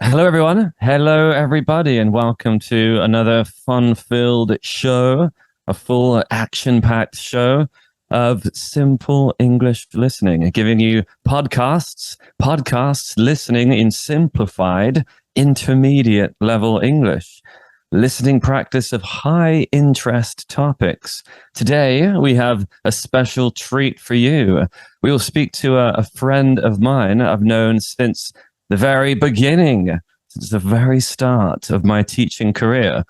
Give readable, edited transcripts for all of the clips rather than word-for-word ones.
Hello, everyone. Hello, everybody, and welcome to another fun-filled show, a full action-packed show of simple English listening, giving you podcasts listening in simplified, intermediate level English, listening practice of high interest topics. Today, we have a special treat for you. We will speak to a friend of mine I've known since the very beginning, since the very start of my teaching career.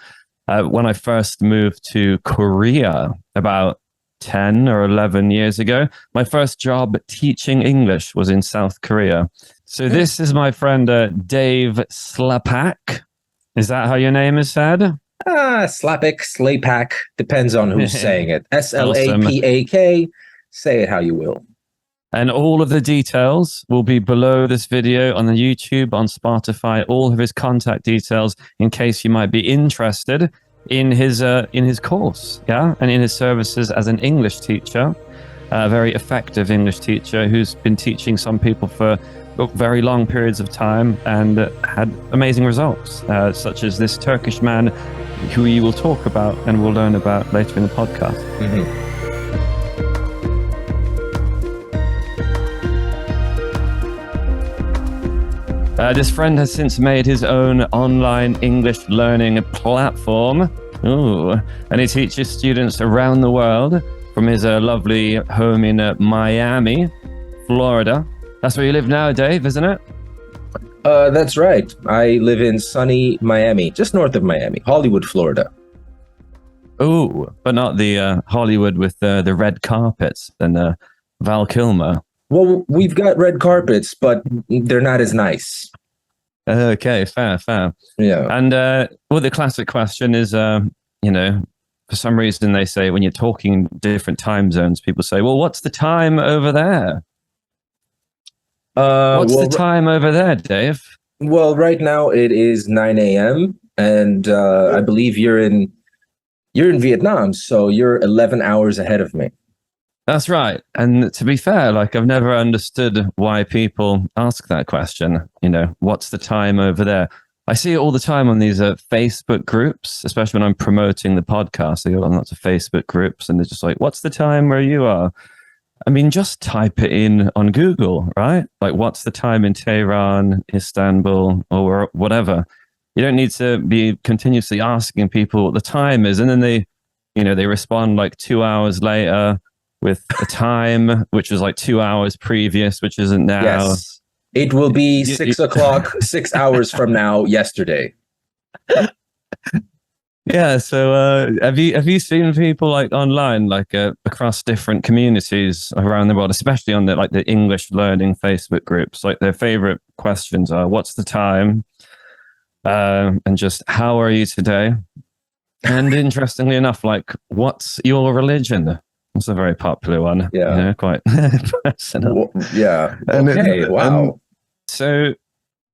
When I first moved to Korea about 10 or 11 years ago, my first job teaching English was in South Korea. So this is my friend Dave Slapak. Is that how your name is said? Slapik, Slapak, depends on who's saying it. Slapak, say it how you will. And all of the details will be below this video on the YouTube, on Spotify, all of his contact details in case you might be interested in his course, yeah, and in his services as an English teacher, a very effective English teacher who's been teaching some people for very long periods of time and had amazing results, such as this Turkish man who you will talk about and we'll learn about later in the podcast. Mm-hmm. This friend has since made his own online English learning platform. Ooh, and he teaches students around the world from his lovely home in Miami, Florida. That's where you live now, Dave, isn't it? That's right. I live in sunny Miami, just north of Miami, Hollywood, Florida. Ooh, but not the Hollywood with the red carpets and Val Kilmer. Well, we've got red carpets, but they're not as nice. Okay, fair. Yeah. And well, the classic question is, for some reason they say when you're talking different time zones, people say, well, what's the time over there? What's the time over there, Dave? Well, right now it is 9 a.m. and I believe you're in Vietnam, so you're 11 hours ahead of me. That's right. And to be fair, like I've never understood why people ask that question. What's the time over there? I see it all the time on these Facebook groups, especially when I'm promoting the podcast. I go on lots of Facebook groups and they're just like, what's the time where you are? I mean, just type it in on Google, right? Like, what's the time in Tehran, Istanbul, or whatever? You don't need to be continuously asking people what the time is. And then they respond like 2 hours later with a time, which was like 2 hours previous, which isn't now. Yes. It will be 6 o'clock, 6 hours from now, yesterday. Yeah. So have you seen people like online, like across different communities around the world, especially on the English learning Facebook groups, like their favorite questions are, what's the time? And just, how are you today? And interestingly enough, like, what's your religion? It's a very popular one. Yeah. Quite personal. Yeah. Okay. Wow. So,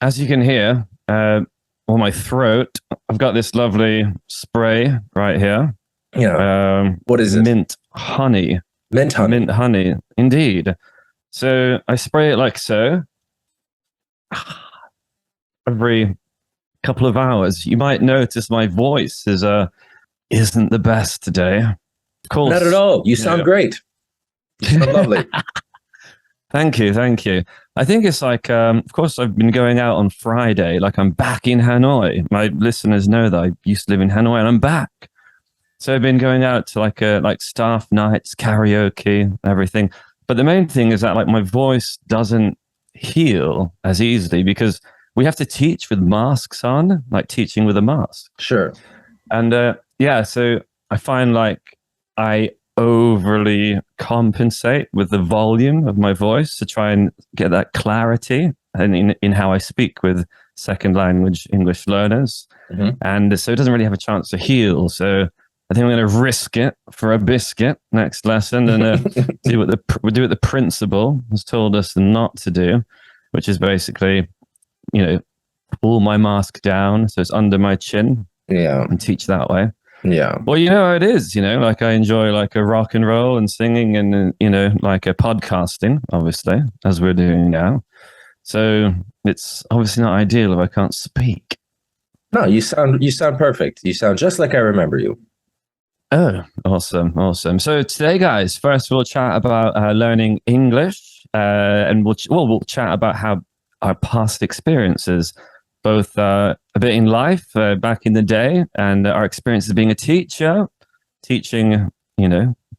as you can hear, on my throat, I've got this lovely spray right here. Yeah. What is it? Mint honey. Mint honey. Mint honey, indeed. So I spray it like so. Every couple of hours, you might notice my voice isn't the best today. Of course, not at all. You sound great. You sound lovely. Thank you. I think it's like, of course, I've been going out on Friday. Like I'm back in Hanoi. My listeners know that I used to live in Hanoi, and I'm back. So I've been going out to like staff nights, karaoke, everything. But the main thing is that like my voice doesn't heal as easily because we have to teach with masks on, like teaching with a mask. Sure. And so I find like I overly compensate with the volume of my voice to try and get that clarity and in how I speak with second language English learners. Mm-hmm. And so it doesn't really have a chance to heal. So I think I'm going to risk it for a biscuit next lesson and do what the principal has told us not to do, which is basically, pull my mask down so it's under my chin. Yeah. And teach that way. Yeah. Well, how it is, like I enjoy like a rock and roll and singing and, like a podcasting, obviously, as we're doing now. So it's obviously not ideal if I can't speak. No, you sound perfect. You sound just like I remember you. Oh, awesome, awesome. So today, guys, first we'll chat about learning English, and we'll chat about how our past experiences, both a bit in life back in the day, and our experiences being a teacher, teaching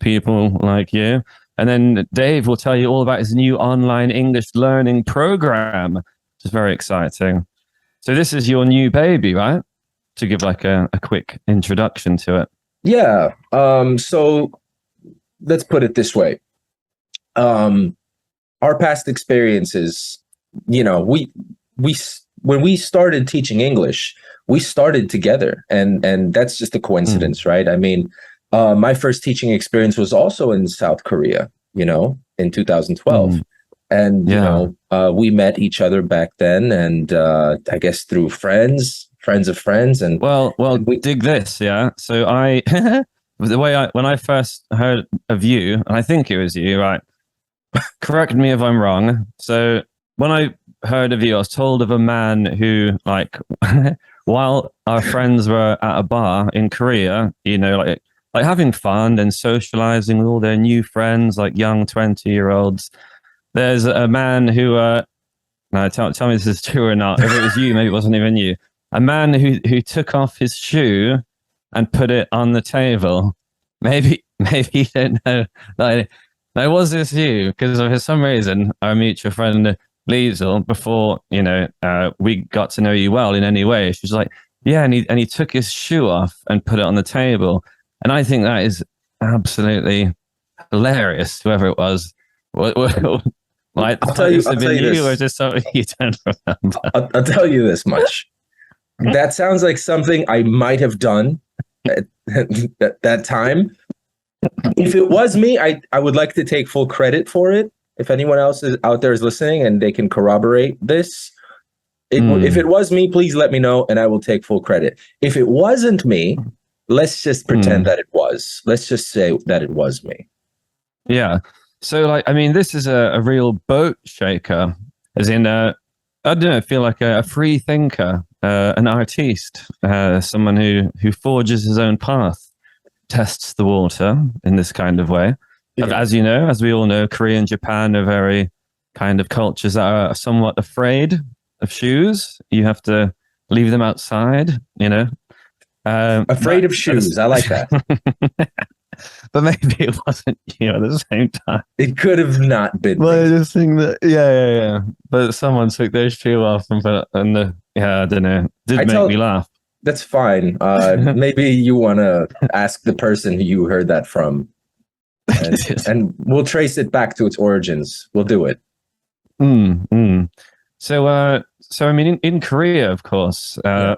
people like you, and then Dave will tell you all about his new online English learning program, which is very exciting. So this is your new baby, right? To give like a quick introduction to it. Yeah. So let's put it this way. Um, our past experiences, we when we started teaching English, we started together, and that's just a Mm, coincidence, right? I mean, my first teaching experience was also in South Korea, in 2012. mm, And yeah. we met each other back then, and I guess through friends of friends, Well, and we dig this, yeah. So I, the way when I first heard of you, and I think it was you, right? Correct me if I'm wrong. So when I heard of you, I was told of a man who, like, while our friends were at a bar in Korea, like having fun and socializing with all their new friends, like young 20-year-olds. There's a man who, no, tell me if this is true or not. If it was you, maybe it wasn't even you. A man who took off his shoe and put it on the table. Maybe you don't know. Like, was this you? Because for some reason, our mutual friend Liesel, before we got to know you well in any way, she was like, yeah, and he took his shoe off and put it on the table, and I think that is absolutely hilarious. Whoever it was, what, might this I'll have tell been you you, or this. just something you don't remember? I'll tell you this much. That sounds like something I might have done at that time. If it was me, I would like to take full credit for it. If anyone else is out there is listening and they can corroborate this, if it Mm, was me, please let me know and I will take full credit. If it wasn't me, let's just pretend mm. that it was. Let's just say that it was me. Yeah. So, like, I mean, this is a real boat shaker, as in, I don't know, feel like a free thinker, an artiste, someone who forges his own path, tests the water in this kind of way. Yeah. As you know, as we all know, Korea and Japan are very kind of cultures that are somewhat afraid of shoes. You have to leave them outside, you know. Afraid But of shoes. I like that. but maybe it wasn't you at the same time. It could have not been Well, I me. just think that, yeah. But someone took their shoe off and put it, and yeah, I don't know, I did make me tell laugh. That's fine. Maybe you want to ask the person who you heard that from, and we'll trace it back to its origins. We'll do it. Mm. So I mean, in Korea, of course, Yeah.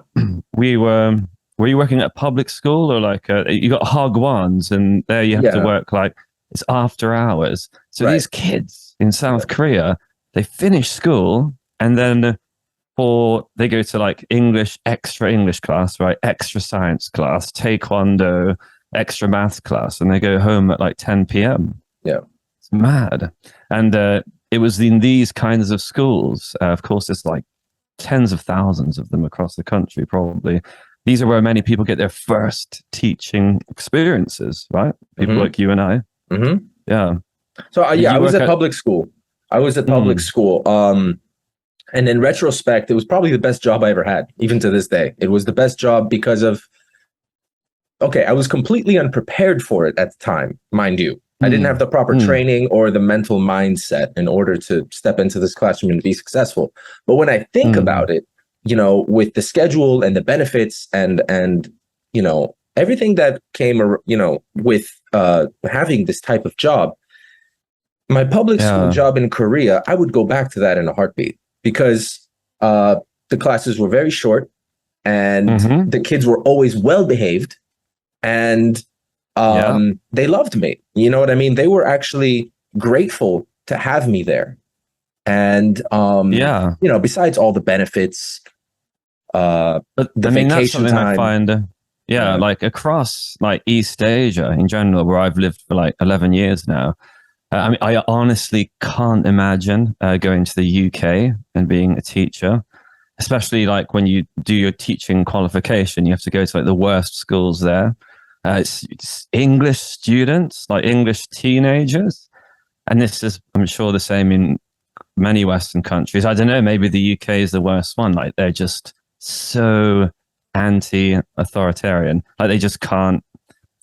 we were you working at a public school, or like you got hagwons, and there you have to Yeah. work like it's after hours. So Right. these kids in Yeah. South Korea, they finish school and then they go to like extra English class, right? Extra science class, taekwondo, extra math class, and they go home at like 10 p.m. Yeah. It's mad. And it was in these kinds of schools. Of course, there's like tens of thousands of them across the country, probably. These are where many people get their first teaching experiences, right? People Mm-hmm. like you and I. Mm-hmm. Yeah. So Did yeah, I you was work at at? public school. I was at public Mm, school. And in retrospect, it was probably the best job I ever had, even to this day. It was the best job because of, okay, I was completely unprepared for it at the time, mind you. I didn't have mm, the proper mm. training or the mental mindset in order to step into this classroom and be successful. But when I think Mm. about it, with the schedule and the benefits and everything that came, with having this type of job, my public school Yeah. job in Korea, I would go back to that in a heartbeat because the classes were very short and Mm-hmm. the kids were always well behaved and Yeah. they loved me. You know what I mean? They were actually grateful to have me there. And Yeah. besides all the benefits, But the I mean, that's vacation something I time. find, yeah, Yeah. like across like East Asia in general, where I've lived for like 11 years now. I mean, I honestly can't imagine going to the UK and being a teacher, especially like when you do your teaching qualification. You have to go to like the worst schools there. It's English students, like English teenagers, and this is, I'm sure, the same in many Western countries. I don't know. Maybe the UK is the worst one. Like they're just so anti-authoritarian. Like they just can't.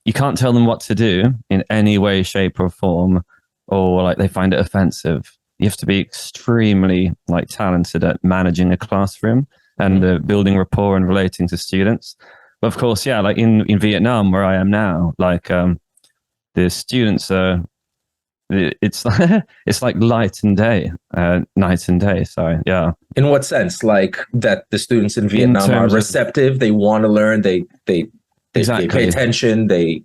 You can't tell them what to do in any way, shape, or form, or like they find it offensive. You have to be extremely like talented at managing a classroom and building rapport and relating to students. But of course, yeah, like in Vietnam where I am now, like the students are, it's it's like light and day, night and day. Sorry, yeah. In what sense? Like that the students in In Vietnam are terms of receptive, they want to learn, they pay exactly, attention, they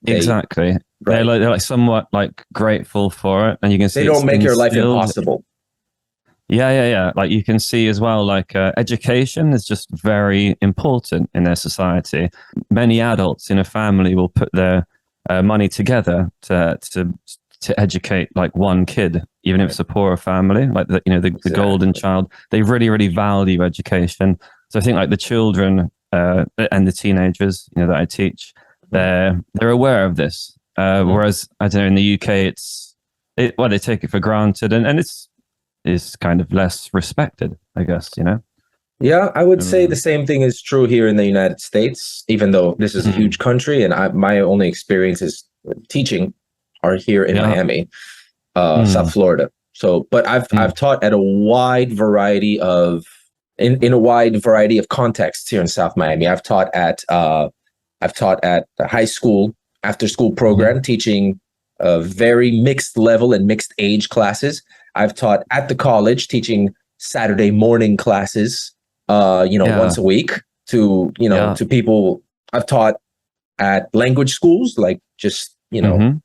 exactly. right. They're like somewhat like grateful for it, and you can They see it's don't make your life instilled. impossible. Yeah. Like you can see as well, like education is just very important in their society. Many adults in a family will put their money together to educate like one kid, even if it's a poorer family. Like the Exactly. golden child, they really value education. So I think like the children and the teenagers, that I teach, they're aware of this. Whereas I don't know, in the UK, well, they take it for granted, and it's is kind of less respected, I guess, Yeah, I would say the same thing is true here in the United States, even though this is a huge country and my only experiences teaching are here in Yeah. Miami, South Florida. So, but I've taught at a wide variety of in a wide variety of contexts here in South Miami. I've taught at the high school after school program, teaching very mixed level and mixed age classes. I've taught at the college, teaching Saturday morning classes, once a week to to people. I've taught at language schools, like just in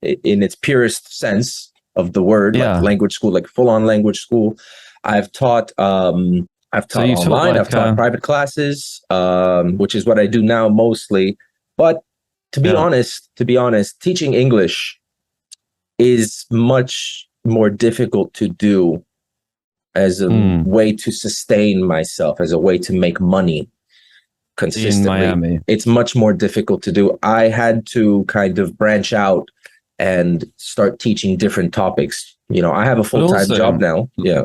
its purest sense of the word, like language school, like full on language school. I've taught online. I've taught private classes, which is what I do now mostly. But to be honest, teaching English is much more difficult to do as a way to sustain myself, as a way to make money consistently. In Miami. It's much more difficult to do. I had to kind of branch out and start teaching different topics. I have a full-time job now. Yeah.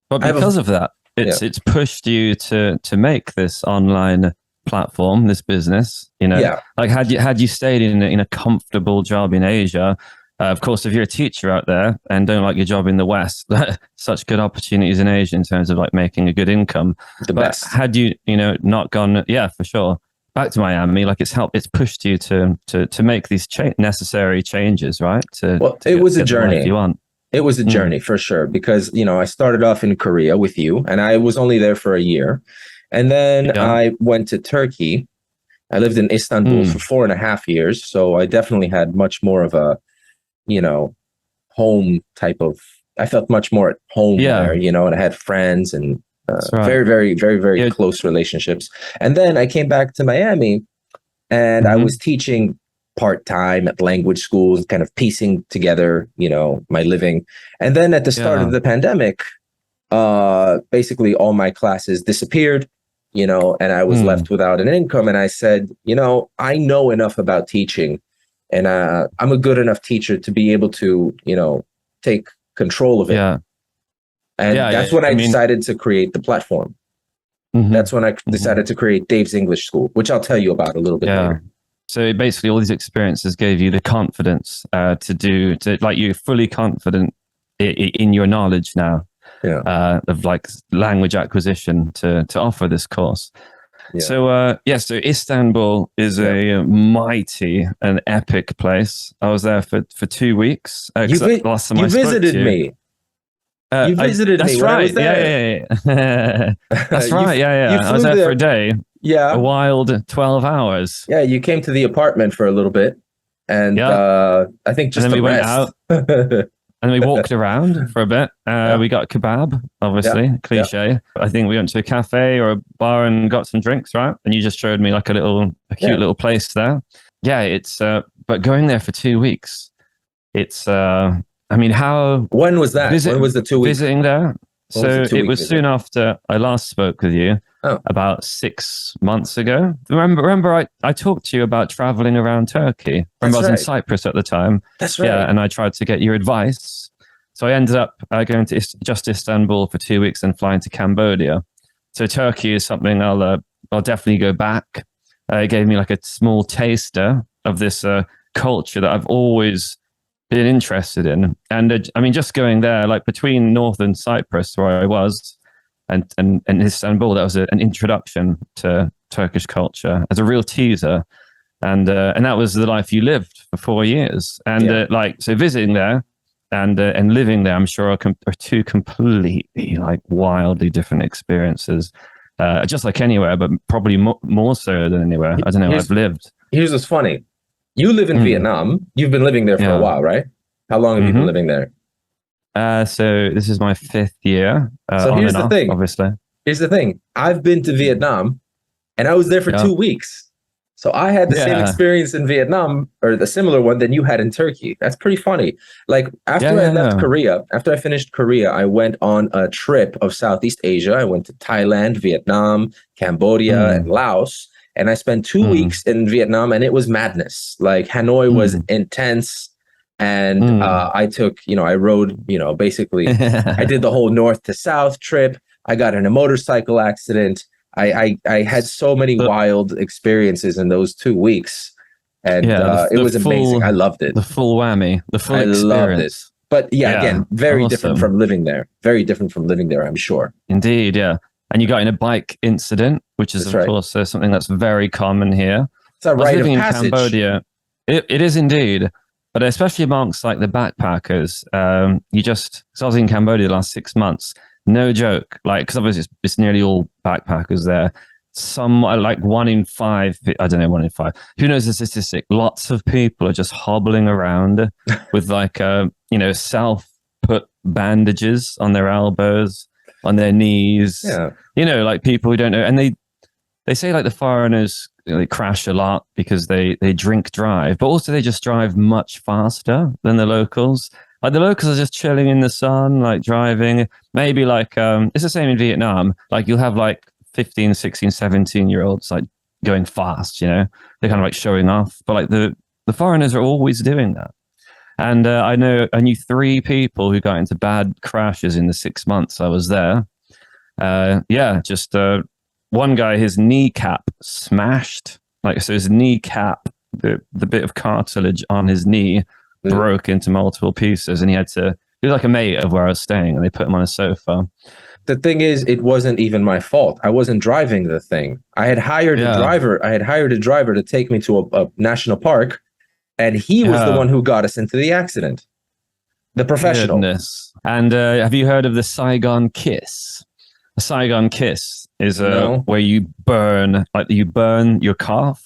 But because of that, it's pushed you to make this online platform, this business, like had you stayed in a comfortable job in Asia, of course, if you're a teacher out there and don't like your job in the West, such good opportunities in Asia in terms of like making a good income. But had you, not gone, for sure, back to Miami, like it's pushed you to make these necessary changes, right? It was a journey. It was a journey for sure, because, I started off in Korea with you and I was only there for a year. And then I went to Turkey. I lived in Istanbul for 4.5 years. So I definitely had much more of a, home type of, I felt much more at home there, and I had friends and very, very, very, very close relationships. And then I came back to Miami and I was teaching part-time at language schools, kind of piecing together, my living. And then at the start of the pandemic, basically all my classes disappeared, and I was left without an income. And I said, I know enough about teaching, and I'm a good enough teacher to be able to, take control of it. And that's when I decided to create the platform. That's when I decided to create Dave's English School, which I'll tell you about a little bit later. So basically all these experiences gave you the confidence you're fully confident in your knowledge now of like language acquisition to offer this course. So so Istanbul is a mighty and epic place. I was there for 2 weeks. You visited me. You visited me when I was there. Yeah. That's right. I was there for a day. Yeah. A wild 12 hours. Yeah, you came to the apartment for a little bit. And I think just and then we went out. And we walked around for a bit. We got a kebab, obviously, cliche. I think we went to a cafe or a bar and got some drinks, right? And you just showed me like a cute little place there. Yeah, it's but going there for 2 weeks, it's I mean, how When was that? visit When was the 2 week? visiting there. When was the So two it week was visit? soon after I last spoke with you, Oh, about 6 months ago. Remember I talked to you about traveling around Turkey. Remember that's I was in right. Cyprus at the time. That's Yeah, right. and I tried to get your advice. So I ended up going to just Istanbul for 2 weeks and flying to Cambodia. So Turkey is something I'll definitely go back. It gave me like a small taster of this culture that I've always been interested in. And I mean, just going there, like between northern Cyprus, where I was, and Istanbul, that was an introduction to Turkish culture as a real teaser. And that was the life you lived for 4 years. And Yeah. like, so visiting there and living there, I'm sure are two completely like wildly different experiences. Just like anywhere, but probably more so than anywhere. I don't know. Here's I've lived. here's what's funny. You live in Mm, Vietnam. You've been living there for a yeah. while, right? How long have you been Hmm. living there? So this is my 5th year, So on here's and the off, thing. obviously. Here's the thing. I've been to Vietnam and I was there for Yeah, 2 weeks. So I had the same yeah, experience in Vietnam or the similar one than you had in Turkey. That's pretty funny. Like yeah, after I yeah, left yeah. Korea, after I finished Korea, I went on a trip of Southeast Asia. I went to Thailand, Vietnam, Cambodia, and Mm, Laos. And I spent two mm, weeks in Vietnam and it was madness. Like Hanoi was mm, intense. And mm. I took, I rode, basically I did the whole north to south trip. I got in a motorcycle accident. I had so many the, wild experiences in those 2 weeks, and yeah, it was amazing. I loved it. the full whammy, the full I loved it. experience. But yeah, Yeah, again, very different awesome. from living there. Very different from living there, I'm sure. Indeed, yeah. And you got in a bike incident, which is, That's of right. course, something that's very common here. It's a I was rite living of in passage. Cambodia. It is indeed, but especially amongst like the backpackers, so I was in Cambodia the last 6 months. No joke, like because obviously it's nearly all backpackers there. Some like 1 in 5, I don't know, 1 in 5. Who knows the statistic? Lots of people are just hobbling around with like self put bandages on their elbows, on their knees. Yeah. Like people who don't know, and they say like the foreigners they crash a lot because they drink drive, but also they just drive much faster than the locals. Like the locals are just chilling in the sun, like driving. Maybe like it's the same in Vietnam. Like you'll have like 15, 16, 17 year olds like going fast, they're kind of like showing off. But like the foreigners are always doing that. And I knew 3 people who got into bad crashes in the 6 months I was there. Yeah, just one guy, his kneecap smashed. Like so, his kneecap, the bit of cartilage on his knee, Mm. broke into multiple pieces, and he had to. He was like a mate of where I was staying, and they put him on a sofa. The thing is, it wasn't even my fault. I wasn't driving the thing. I had hired a Yeah, driver. I had hired a driver to take me to a national park, and he was the yeah. one who got us into the accident. The professional. Goodness. And have you heard of the Saigon Kiss? A Saigon Kiss is No. where you burn your calf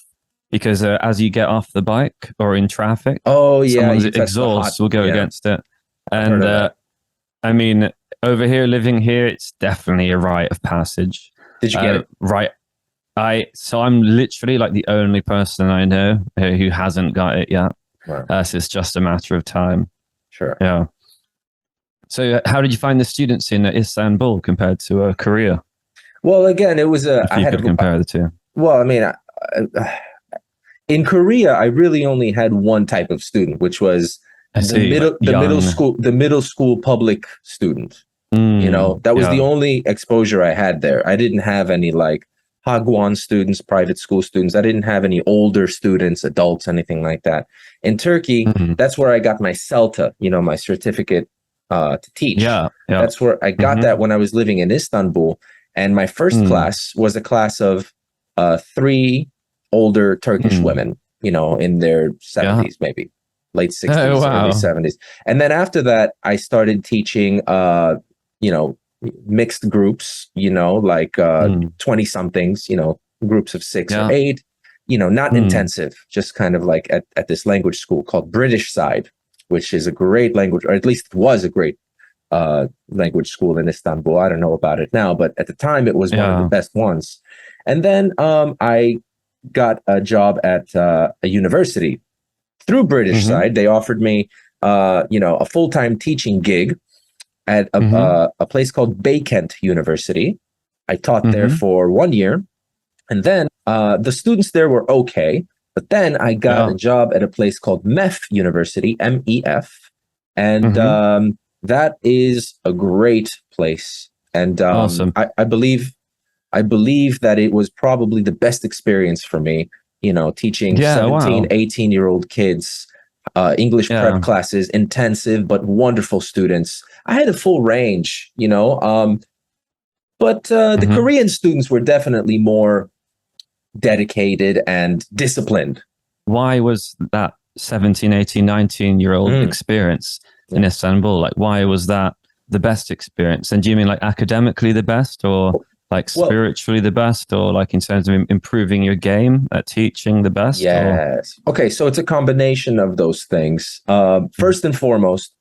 because as you get off the bike or in traffic, Oh yeah, someone's you touched the hot. exhaust will go Yeah, against it. I've heard And of that. I mean, over here, living here, it's definitely a rite of passage. Did you get it? Right. I'm literally like the only person I know who hasn't got it yet. Wow. So it's just a matter of time. Sure. Yeah. So, how did you find the students in Istanbul compared to Korea? Well, again, it was a. If I you had could a. compare the two. Well, I mean, in Korea, I really only had one type of student, which was I see, like young. the middle school public student. That was the Yeah. only exposure I had there. I didn't have any like Hagwon students, private school students. I didn't have any older students, adults, anything like that. In Turkey, Mm, that's where I got my CELTA, my certificate to teach. yeah. Yeah. That's where I got Hmm. that when I was living in Istanbul. And my first Mm, class was a class of 3 older Turkish mm, women, in their yeah. 70s, maybe late Oh 60s, early wow. 70s. And then after that, I started teaching, you know, mixed groups, like Mm, 20 somethings, groups of 6 or yeah. 8, not Mm, intensive, just kind of like at this language school called British Side, which is a great language, or at least it was a great language school in Istanbul. I don't know about it now, but at the time it was one of the yeah. best ones. And then I got a job at a university through British Hmm. Side. They offered me a full-time teaching gig at a place called Kent University. I taught there for 1 year, and then the students there were okay. But then I got a job at a place called MEF University, MEF, and that is a great place. And Awesome. I believe that it was probably the best experience for me, teaching 17, 18-year-old kids, English prep classes, intensive but wonderful students. I had a full range, but the Korean students were definitely more dedicated and disciplined. Why was that 17, 18, 19-year-old experience in Istanbul? Like, why was that the best experience? And do you mean like academically the best, or like spiritually the best, or like in terms of improving your game at teaching the best? Yes. Okay, so it's a combination of those things. First and foremost,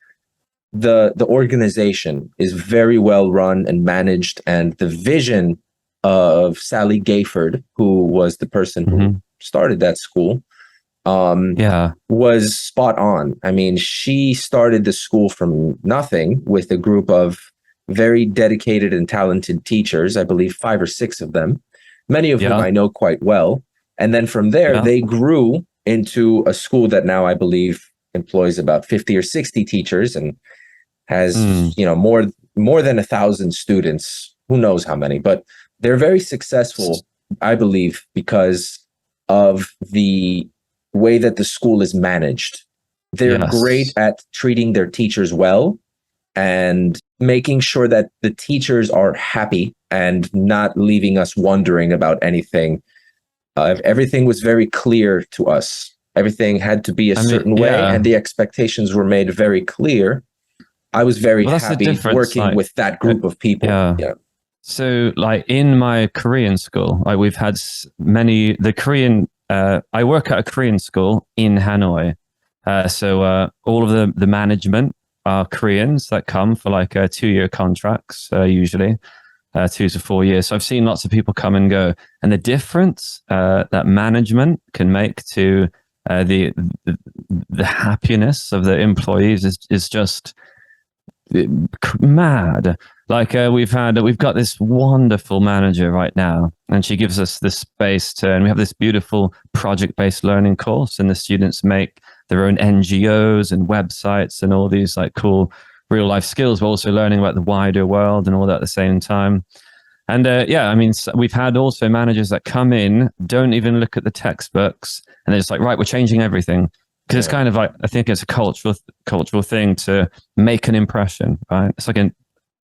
the organization is very well run and managed, and the vision of Sally Gayford, who was the person who started that school, was spot on. I mean, she started the school from nothing with a group of very dedicated and talented teachers, I believe 5 or 6 of them, many of whom I know quite well. And then from there, they grew into a school that now I believe employs about 50 or 60 teachers and has, more than 1,000 students. Who knows how many, but they're very successful, I believe, because of the way that the school is managed. They're great at treating their teachers well and making sure that the teachers are happy and not leaving us wondering about anything. Everything was very clear to us. Everything had to be a certain way, and the expectations were made very clear. I was very happy working with that group of people. Yeah. So, like in my Korean school, like we've had the Korean. I work at a Korean school in Hanoi, so all of the management are Koreans that come for like 2-year contracts, usually 2 to 4 years. So I've seen lots of people come and go, and the difference that management can make to the happiness of the employees is just mad. Like we've got this wonderful manager right now, and she gives us this space and we have this beautiful project-based learning course, and the students make their own NGOs and websites and all these like cool real life skills. We're also learning about the wider world and all that at the same time. And I mean, we've had also managers that come in, don't even look at the textbooks, and they're just like, right, we're changing everything. Because it's kind of like, I think it's a cultural thing to make an impression, right? It's like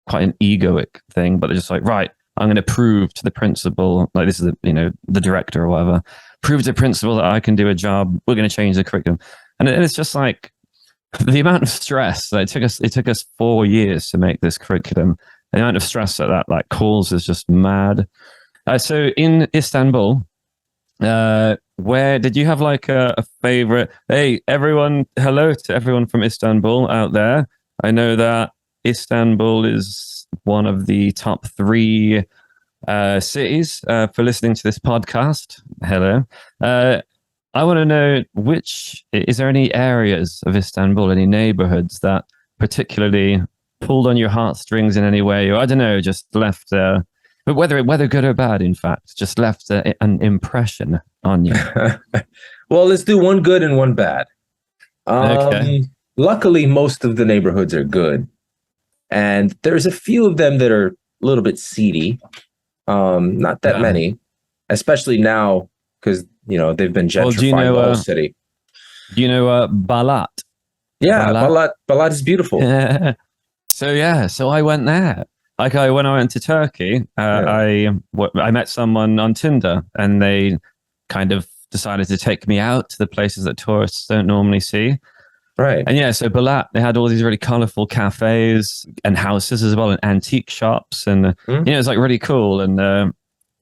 quite an egoic thing, but they're just like, right, I'm going to prove to the principal, like this is the director or whatever, prove to the principal that I can do a job. We're going to change the curriculum, and it's just like the amount of stress that it took us 4 years to make this curriculum. The amount of stress that like causes is just mad. So in Istanbul, where did you have like a favorite? Hey, everyone! Hello to everyone from Istanbul out there. I know that Istanbul is one of the top 3 cities for listening to this podcast. Hello. I want to know is there any areas of Istanbul, any neighborhoods that particularly pulled on your heartstrings in any way, or I don't know, just left but whether good or bad, in fact, just left an impression on you. Well, let's do one good and one bad. Okay. Luckily, most of the neighborhoods are good, and there's a few of them that are a little bit seedy. Not that many, especially now because they've been gentrifying the whole city. Do you know Balat? Yeah, Balat is beautiful. So I went there. Like when I went to Turkey, I met someone on Tinder, and they kind of decided to take me out to the places that tourists don't normally see. Right. And so Balat, they had all these really colorful cafes and houses as well, and antique shops, and it's like really cool. And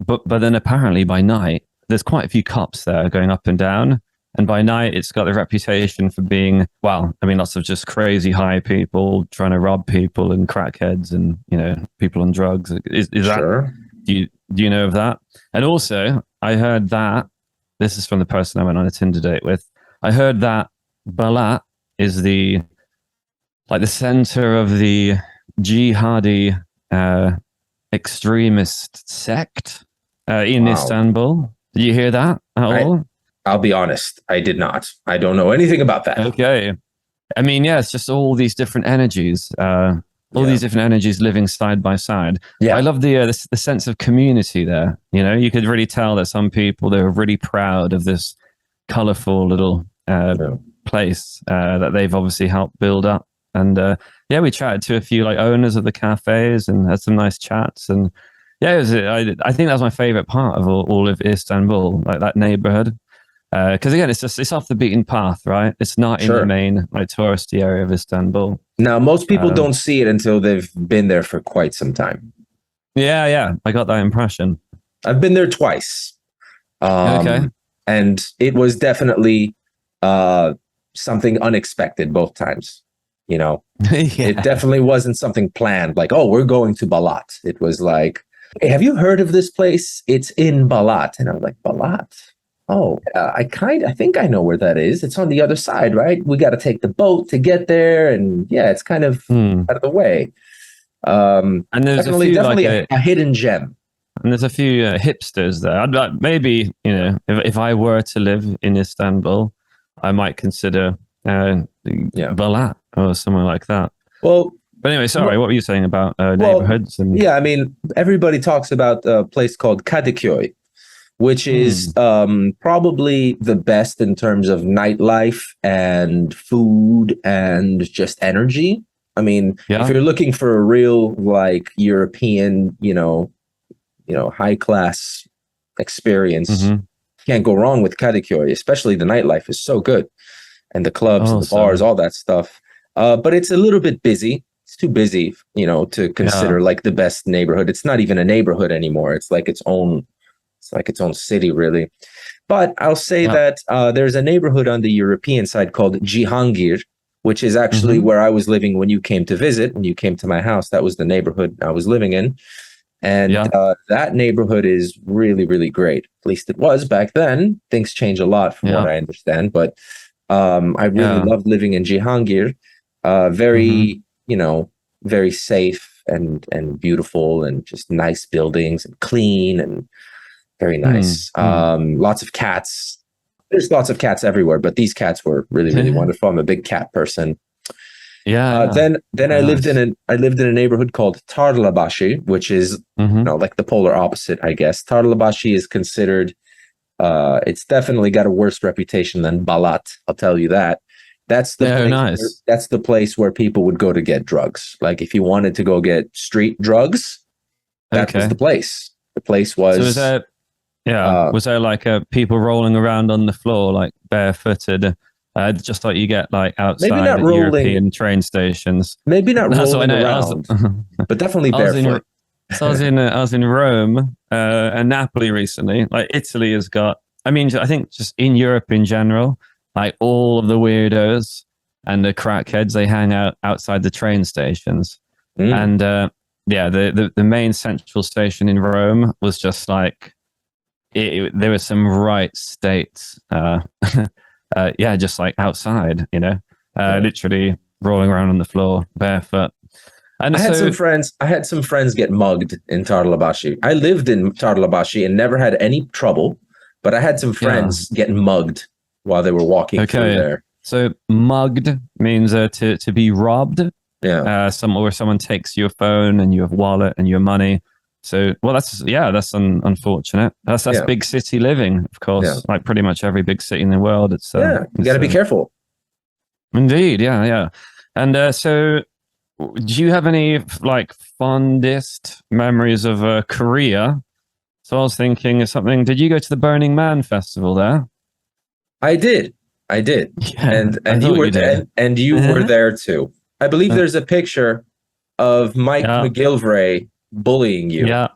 but then apparently by night, there's quite a few cops there going up and down. And by night, it's got the reputation for being, lots of just crazy high people trying to rob people and crackheads and, people on drugs. Is sure. that, do you know of that? And also, I heard that, this is from the person I went on a Tinder date with, I heard that Balat is the like the center of the jihadi extremist sect in Wow. Istanbul. Did you hear that at I all? I'll be honest, I did not. I don't know anything about that. Okay. I mean, yeah, it's just all these different energies, all Yeah. these different energies living side by side. I Yeah. love the sense of community there. You know, you could really tell that some people they're really proud of this colorful little Yeah. place that they've obviously helped build up. And yeah, we chatted to a few like owners of the cafes and had some nice chats. And yeah, I think that was my favorite part of all of Istanbul, like that neighborhood. Because again, it's off the beaten path, right? It's not in the Sure. main like touristy area of Istanbul. Now, most people Um, don't see it until they've been there for quite some time. yeah, I got that impression. I've been there twice. Okay. And it was definitely uh, something unexpected both times. You know, it Yeah. definitely wasn't something planned, like, oh, we're going to Balat. It was like, hey, have you heard of this place? It's in Balat. And I was like, Balat? Oh, I think I know where that is. It's on the other side, right? We got to take the boat to get there. And yeah, it's kind of Hmm. out of the way. And there's a Definitely, few like definitely a hidden gem. and there's a few hipsters there. I'd like maybe if I were to live in Istanbul, I might consider Yeah. Balat or somewhere like that. Well, But anyway, sorry, well, what were you saying about well, neighborhoods and? yeah. I mean, everybody talks about a place called Kadıköy, which is Hmm, probably the best in terms of nightlife and food and just energy. I mean, if yeah. you're looking for a real like European, high class experience, Mm-hmm. can't go wrong with Kadıköy. Especially the nightlife is so good, and the clubs and the bars, Awesome. all that stuff. But it's a little bit busy. It's too busy, to Yeah. consider like the best neighborhood. It's not even a neighborhood anymore. It's like its own city, really. But I'll say Yeah. that there's a neighborhood on the European side called Cihangir, which is actually Mm-hmm. where I was living when you came to visit. When you came to my house, that was the neighborhood I was living in. And Yeah. that neighborhood is really, really great. At least it was back then. Things change a lot from what Yeah. I understand. But I really Yeah. loved living in Cihangir. Mm-hmm. Very, very safe and beautiful and just nice buildings and clean and very nice. Mm-hmm. Lots of cats. There's lots of cats everywhere, but these cats were really, really wonderful. I'm a big cat person. Yeah. Uh, Yeah. then then Oh, nice. I lived in a neighborhood called Tarlabashi, which is Mm-hmm. like the polar opposite, I guess. Tarlabashi is considered it's definitely got a worse reputation than Balat, I'll tell you that. Oh, nice. That's the place where people would go to get drugs. Like if you wanted to go get street drugs, that was Okay. the place. The place So was was there, yeah, uh, was there like people rolling around on the floor, like barefooted, just like you get like maybe outside not at rolling, European train stations? maybe not That's what I rolling know. around, but definitely I was in, barefoot. I was in Rome and Napoli recently. Like Italy has got, I mean, I think just in Europe in general, like all of the weirdos and the crackheads, they hang out outside the train stations. Mm. And yeah, the main central station in Rome was just like there was some right states, yeah, just like outside, Yeah. literally rolling around on the floor barefoot. And so, I had some friends get mugged in Tarlabashi. I lived in Tarlabashi and never had any trouble, but I had some yeah, friends get mugged while they were walking through okay. there. So mugged means to be robbed. Yeah. Where someone takes your phone and your wallet and your money. So, well, that's unfortunate. That's Yeah. big city living, of Yeah. course. Like pretty much every big city in the world. Yeah. You got to be careful. Indeed, yeah. And so, do you have any like fondest memories of Korea? So I was thinking of something. Did you go to the Burning Man festival there? I did. I did. Yeah, And I and you thought were you did. and you were Uh-huh. there too. I believe there's a picture of Mike Yeah, McGilvray bullying you. yeah.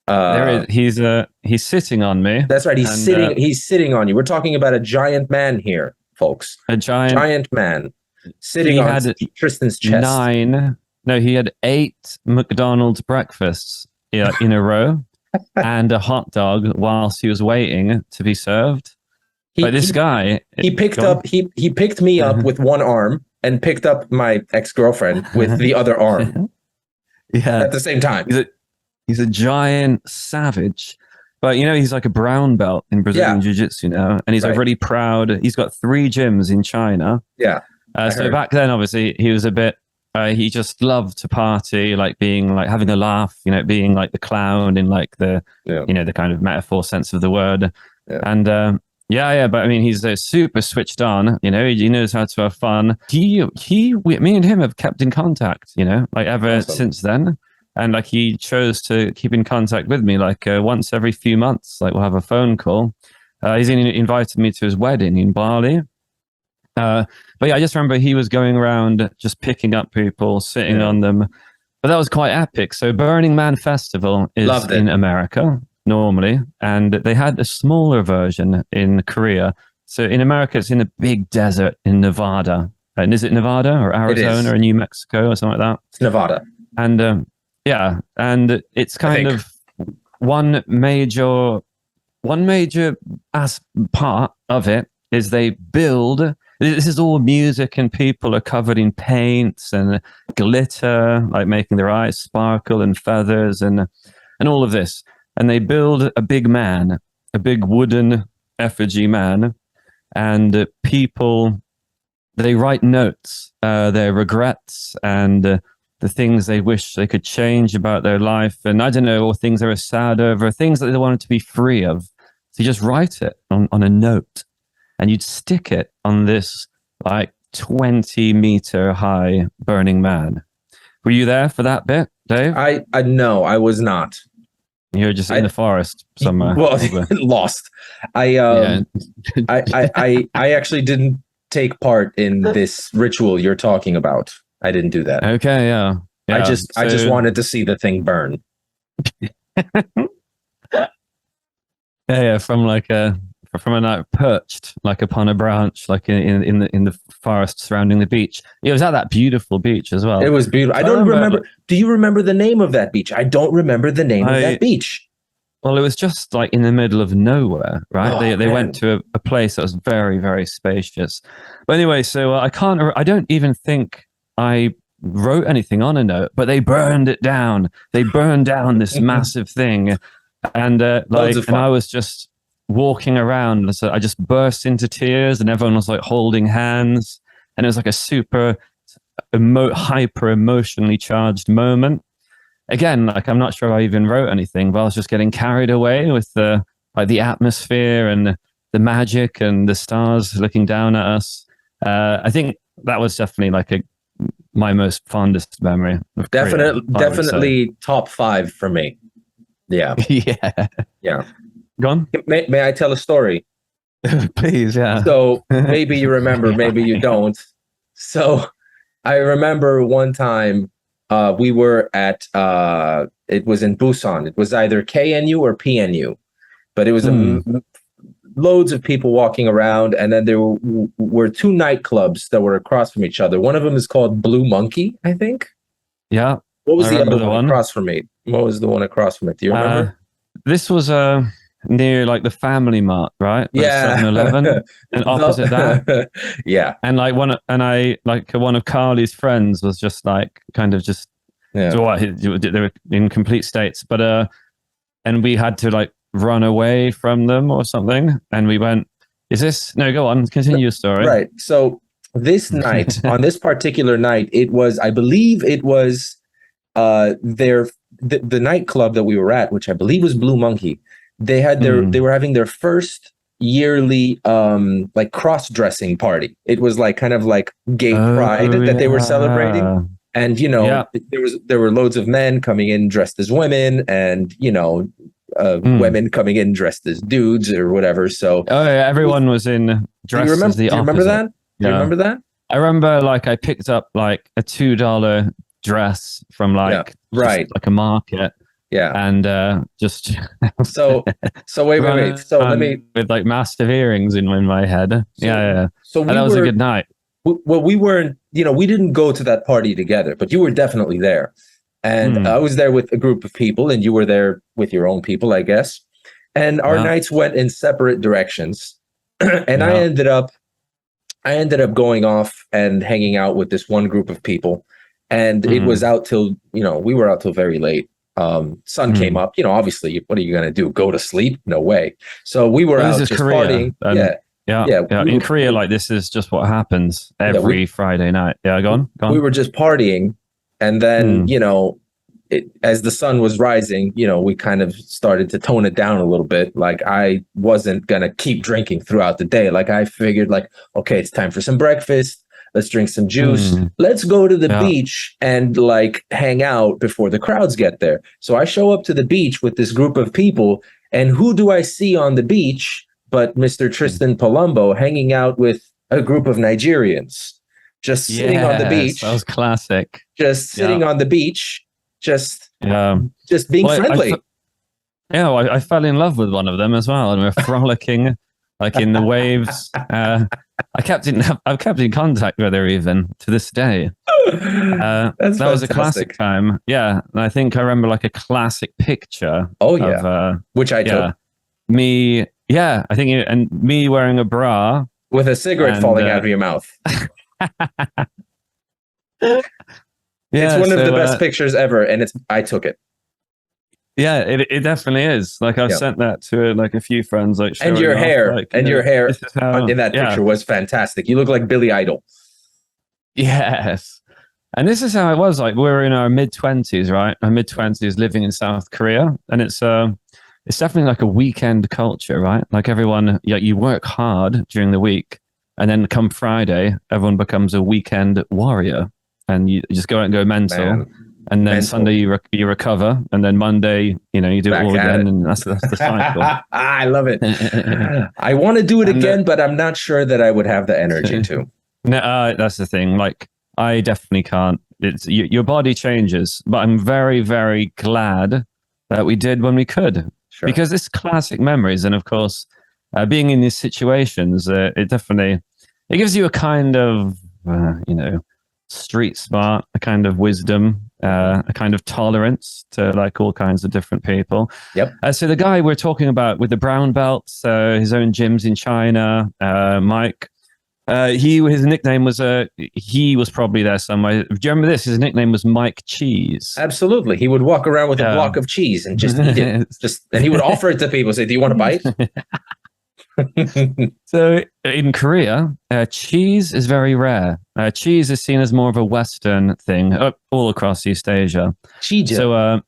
There Uh is. He's sitting on me, that's right. and He's sitting on you. We're talking about a giant man here, folks. a giant. Giant man sitting He on had Tristan's chest. nine. No, he had 8 McDonald's breakfasts in a row, and a hot dog whilst he was waiting to be served. He But this he guy, he picked gone. up he picked me up Uh-huh. with one arm and picked up my ex-girlfriend with the other arm Yeah. at the same time. He's a giant savage. But he's like a brown belt in Brazilian Jiu-Jitsu now, and he's like really proud. He's got 3 gyms in China. Yeah. So back then, obviously, he was a bit. He just loved to party, like being like having a laugh, being like the clown in like the the kind of metaphor sense of the word. Yeah. And but I mean, he's super switched on. He knows how to have fun. Me and him have kept in contact. Like ever since then. And like he chose to keep in contact with me, like once every few months. Like we'll have a phone call. He's invited me to his wedding in Bali. But yeah, I just remember he was going around just picking up people, sitting on them. But that was quite epic. So Burning Man Festival is in America normally, and they had a smaller version in Korea. So in America, it's in a big desert in Nevada. And is it Nevada or Arizona or New Mexico or something like that? It's Nevada. And and it's kind of one major part of it is they build. This is all music, and people are covered in paints and glitter, like making their eyes sparkle, and feathers and all of this. And they build a big man, a big wooden effigy man, and people, they write notes, their regrets and the things they wish they could change about their life. And I don't know, or things they were sad over, things that they wanted to be free of. So you just write it on a note, and you'd stick it on this like 20-meter high burning man. Were you there for that bit, Dave? I no, I was not. You're just in the forest somewhere. Well, lost. I actually didn't take part in this ritual you're talking about. I didn't do that. Okay, yeah. I just wanted to see the thing burn. Yeah, from a night perched like upon a branch, like in the forest surrounding the beach. It was at that beautiful beach as well. It was beautiful. I don't remember. Do you remember the name of that beach? I don't remember the name of that beach. Well, it was just like in the middle of nowhere, right? They went to a place that was very, very spacious. But anyway, so I don't even think I wrote anything on a note, but they burned it down. They burned down this massive thing. And and I was just walking around, and so I just burst into tears, and everyone was like holding hands, and it was like a super hyper emotionally charged moment. Again, like I'm not sure I even wrote anything, but I was just getting carried away with the atmosphere and the magic and the stars looking down at us. I think that was definitely like my most fondest memory of Korea, definitely top 5 for me. Yeah. Yeah. Go on. May I tell a story? Please, yeah. So maybe you remember, maybe you don't. So I remember one time we were at, it was in Busan. It was either KNU or PNU, but it was loads of people walking around. And then there were 2 nightclubs that were across from each other. One of them is called Blue Monkey, I think. Yeah. What was the other one across from me? What was the one across from it? Do you remember? This was near like the Family Mart, right? Yeah. 7-Eleven, and opposite that. Yeah. And like one of Carly's friends was just like kind of just they were in complete states, but and we had to like run away from them or something, and we went, go on, continue your story. Right. So this night, on this particular night, I believe it was the nightclub that we were at, which I believe was Blue Monkey. They had they were having their first yearly like cross-dressing party. It was like kind of like gay pride that they were celebrating. And there were loads of men coming in dressed as women, and women coming in dressed as dudes or whatever. So everyone was in dressed as the opposite. Do you remember that? Do you remember that? I remember like I picked up like a $2 dress from like like a market. Yeah. And just so wait. So let me, with like massive earrings in my head. Yeah. So that was a good night. Well, we weren't, we didn't go to that party together, but you were definitely there. And I was there with a group of people, and you were there with your own people, I guess. And our nights went in separate directions. And I ended up I ended up going off and hanging out with this one group of people, and it was out till, we were out till very late. Sun came up, obviously, what are you going to do? Go to sleep? No way. So we were Well, this out is just Korea. partying. And yeah. We In were, Korea, like this is just what happens every Friday night. Yeah, go on. we were just partying, and then, as the sun was rising, we kind of started to tone it down a little bit. Like, I wasn't going to keep drinking throughout the day. Like, I figured, like, okay, it's time for some breakfast. Let's drink some juice. Let's go to the beach and like hang out before the crowds get there. So I show up to the beach with this group of people, and who do I see on the beach but Mr. Tristan Palumbo hanging out with a group of Nigerians, just sitting on the beach. That was classic. Just sitting on the beach, just being friendly. I fell in love with one of them as well, and we're frolicking like in the waves. I've kept in contact with her even to this day. That was a classic time. Yeah, and I think I remember like a classic picture. Oh yeah, of, which I took. Me, I think, and me wearing a bra with a cigarette falling out of your mouth. It's one of the best pictures ever, and I took it. Yeah, it definitely is. Like I've sent that to like a few friends. Like, and your hair, your hair in that picture was fantastic. You look like Billy Idol. Yes, and this is how it was. Like we're in our mid-20s, right? Our mid-20s, living in South Korea, and it's definitely like a weekend culture, right? Like everyone, you work hard during the week, and then come Friday, everyone becomes a weekend warrior, and you just go out and go mental. Man. And then Sunday you recover, and then Monday, you do it all again, and that's the cycle. I love it. I want to do it again, but I'm not sure that I would have the energy to. No, that's the thing. Like I definitely can't. It's your body changes, but I'm very, very glad that we did when we could, because it's classic memories, and of course, being in these situations, it gives you a kind of street smart, a kind of wisdom, a kind of tolerance to like all kinds of different people. Yep. So the guy we're talking about with the brown belts, his own gyms in China, Mike, his nickname was, he was probably there somewhere. Do you remember this? His nickname was Mike Cheese. Absolutely. He would walk around with a block of cheese and just eat it. And he would offer it to people, say, do you want a bite? So in Korea, cheese is very rare. Cheese is seen as more of a Western thing all across East Asia. Cheese. So,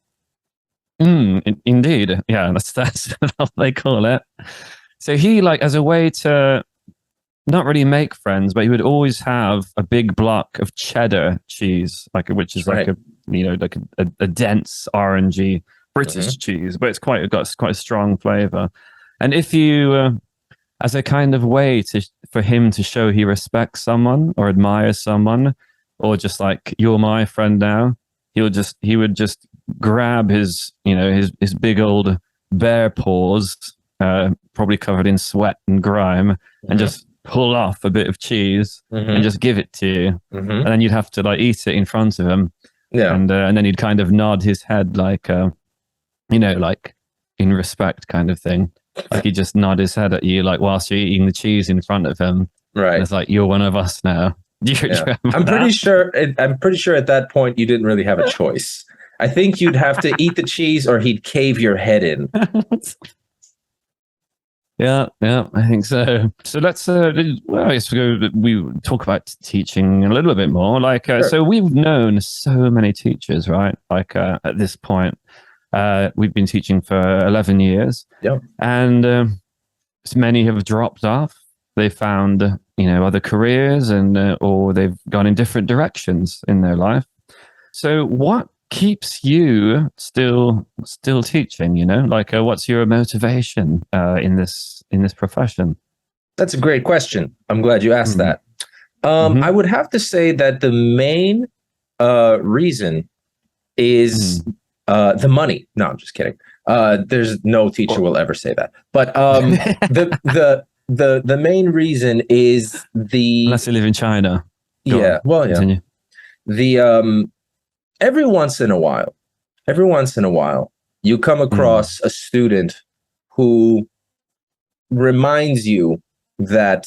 indeed, yeah, that's what they call it. So he, like, as a way to not really make friends, but he would always have a big block of cheddar cheese, which is like a dense orangey British cheese, but it's quite a strong flavor. And if you as a kind of way for him to show he respects someone or admires someone, or just like, you're my friend now, he would just grab his big old bare paws, probably covered in sweat and grime, and just pull off a bit of cheese and just give it to you, and then you'd have to like eat it in front of him, and then he'd kind of nod his head like like in respect kind of thing. Like he just nod his head at you, like whilst you're eating the cheese in front of him. Right. And it's like, you're one of us now. I'm pretty sure at that point you didn't really have a choice. I think you'd have to eat the cheese or he'd cave your head in. Yeah, I think so. So let's we talk about teaching a little bit more. Like, so we've known so many teachers, right? Like at this point. We've been teaching for 11 years, and many have dropped off. They found, other careers, and or they've gone in different directions in their life. So, what keeps you still teaching? Like, what's your motivation in this profession? That's a great question. I'm glad you asked that. I would have to say that the main reason is. The money. No, I'm just kidding. There's no teacher will ever say that. But the main reason is unless you live in China. Continue. The every once in a while, you come across a student who reminds you that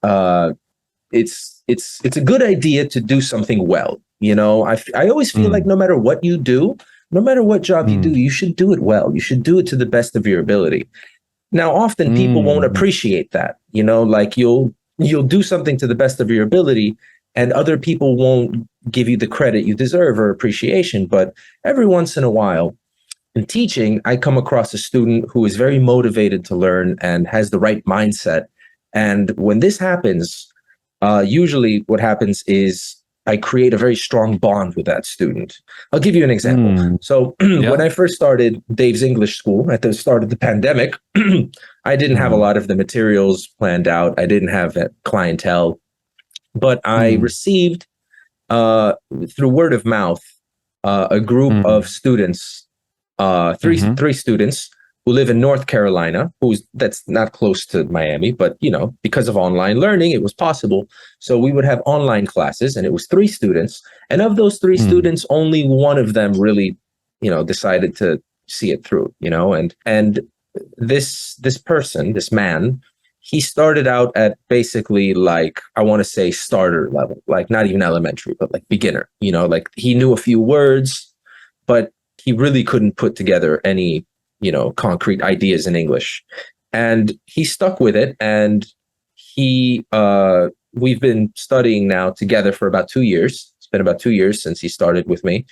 uh, it's a good idea to do something well. I always feel like Mm, no matter what you do, no matter what job you do, mm, you should do it well. You should do it to the best of your ability. Now, often people won't mm, appreciate that. Like you'll do something to the best of your ability, and other people won't give you the credit you deserve or appreciation. But every once in a while, in teaching, I come across a student who is very motivated to learn and has the right mindset. And when this happens, usually what happens is I create a very strong bond with that student. I'll give you an example. mm. So when Yeah. I first started Dave's English School at the start of the pandemic, I didn't have a Mm, lot of the materials planned out. I didn't have that clientele, but I mm, received uh, through word of mouth a group of mm, students, mhm, three students who live in North Carolina, that's not close to Miami, but because of online learning, it was possible. So we would have online classes, and it was three students, and of those three mm, students, only one of them really, decided to see it through, and this person, this man, he started out at basically, like, I want to say starter level, like not even elementary, but like beginner, like he knew a few words, but he really couldn't put together any, concrete ideas in English. And he stuck with it. And we've been studying now together for about 2 years. It's been about 2 years since he started with me.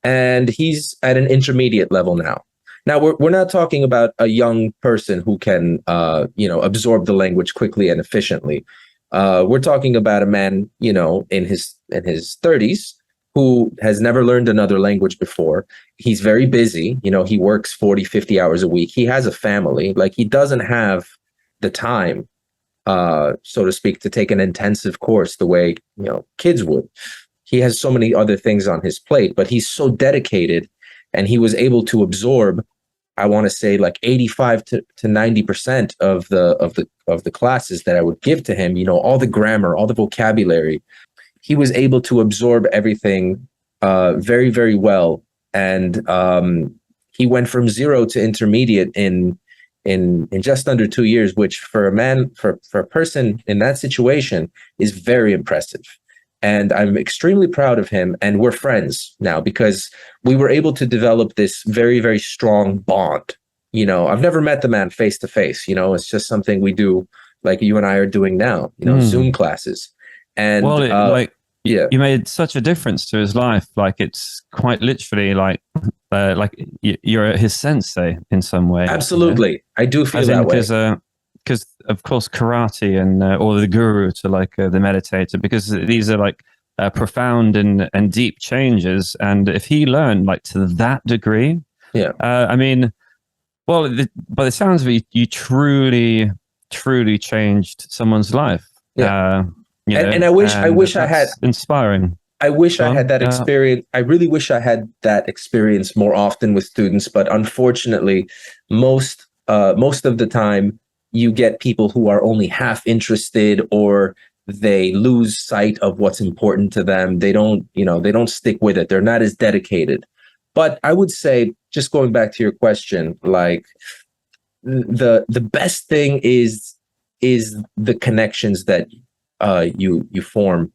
And he's at an intermediate level now. Now we're not talking about a young person who can absorb the language quickly and efficiently. We're talking about a man in his 30s who has never learned another language before. He's very busy. He works 40, 50 hours a week. He has a family. Like, he doesn't have the time, so to speak, to take an intensive course the way kids would. He has so many other things on his plate, but he's so dedicated, and he was able to absorb, I want to say, like 85 to 90% of the classes that I would give to him, all the grammar, all the vocabulary. He was able to absorb everything very, very well. And he went from zero to intermediate in just under 2 years, which for a person in that situation is very impressive. And I'm extremely proud of him. And we're friends now because we were able to develop this very, very strong bond. I've never met the man face to face. It's just something we do, like you and I are doing now, Zoom mm. classes. Well, And yeah, you made such a difference to his life. Like, it's quite literally like you're his sensei in some way, absolutely. I do feel as in that way. because of course karate and or the guru to like the meditator, because these are like profound and deep changes. And if he learned like to that degree, Yeah. I mean, well, by the sounds of it, you truly changed someone's life. Yeah. And I And wish that's inspiring. Go I on. had that Yeah. experience. I really wish I had that experience more often with students, but unfortunately, most of the time you get people who are only half interested, or they lose sight of what's important to them. They don't stick with it. They're not as dedicated. But I would say, just going back to your question, like, the best thing is the connections that you form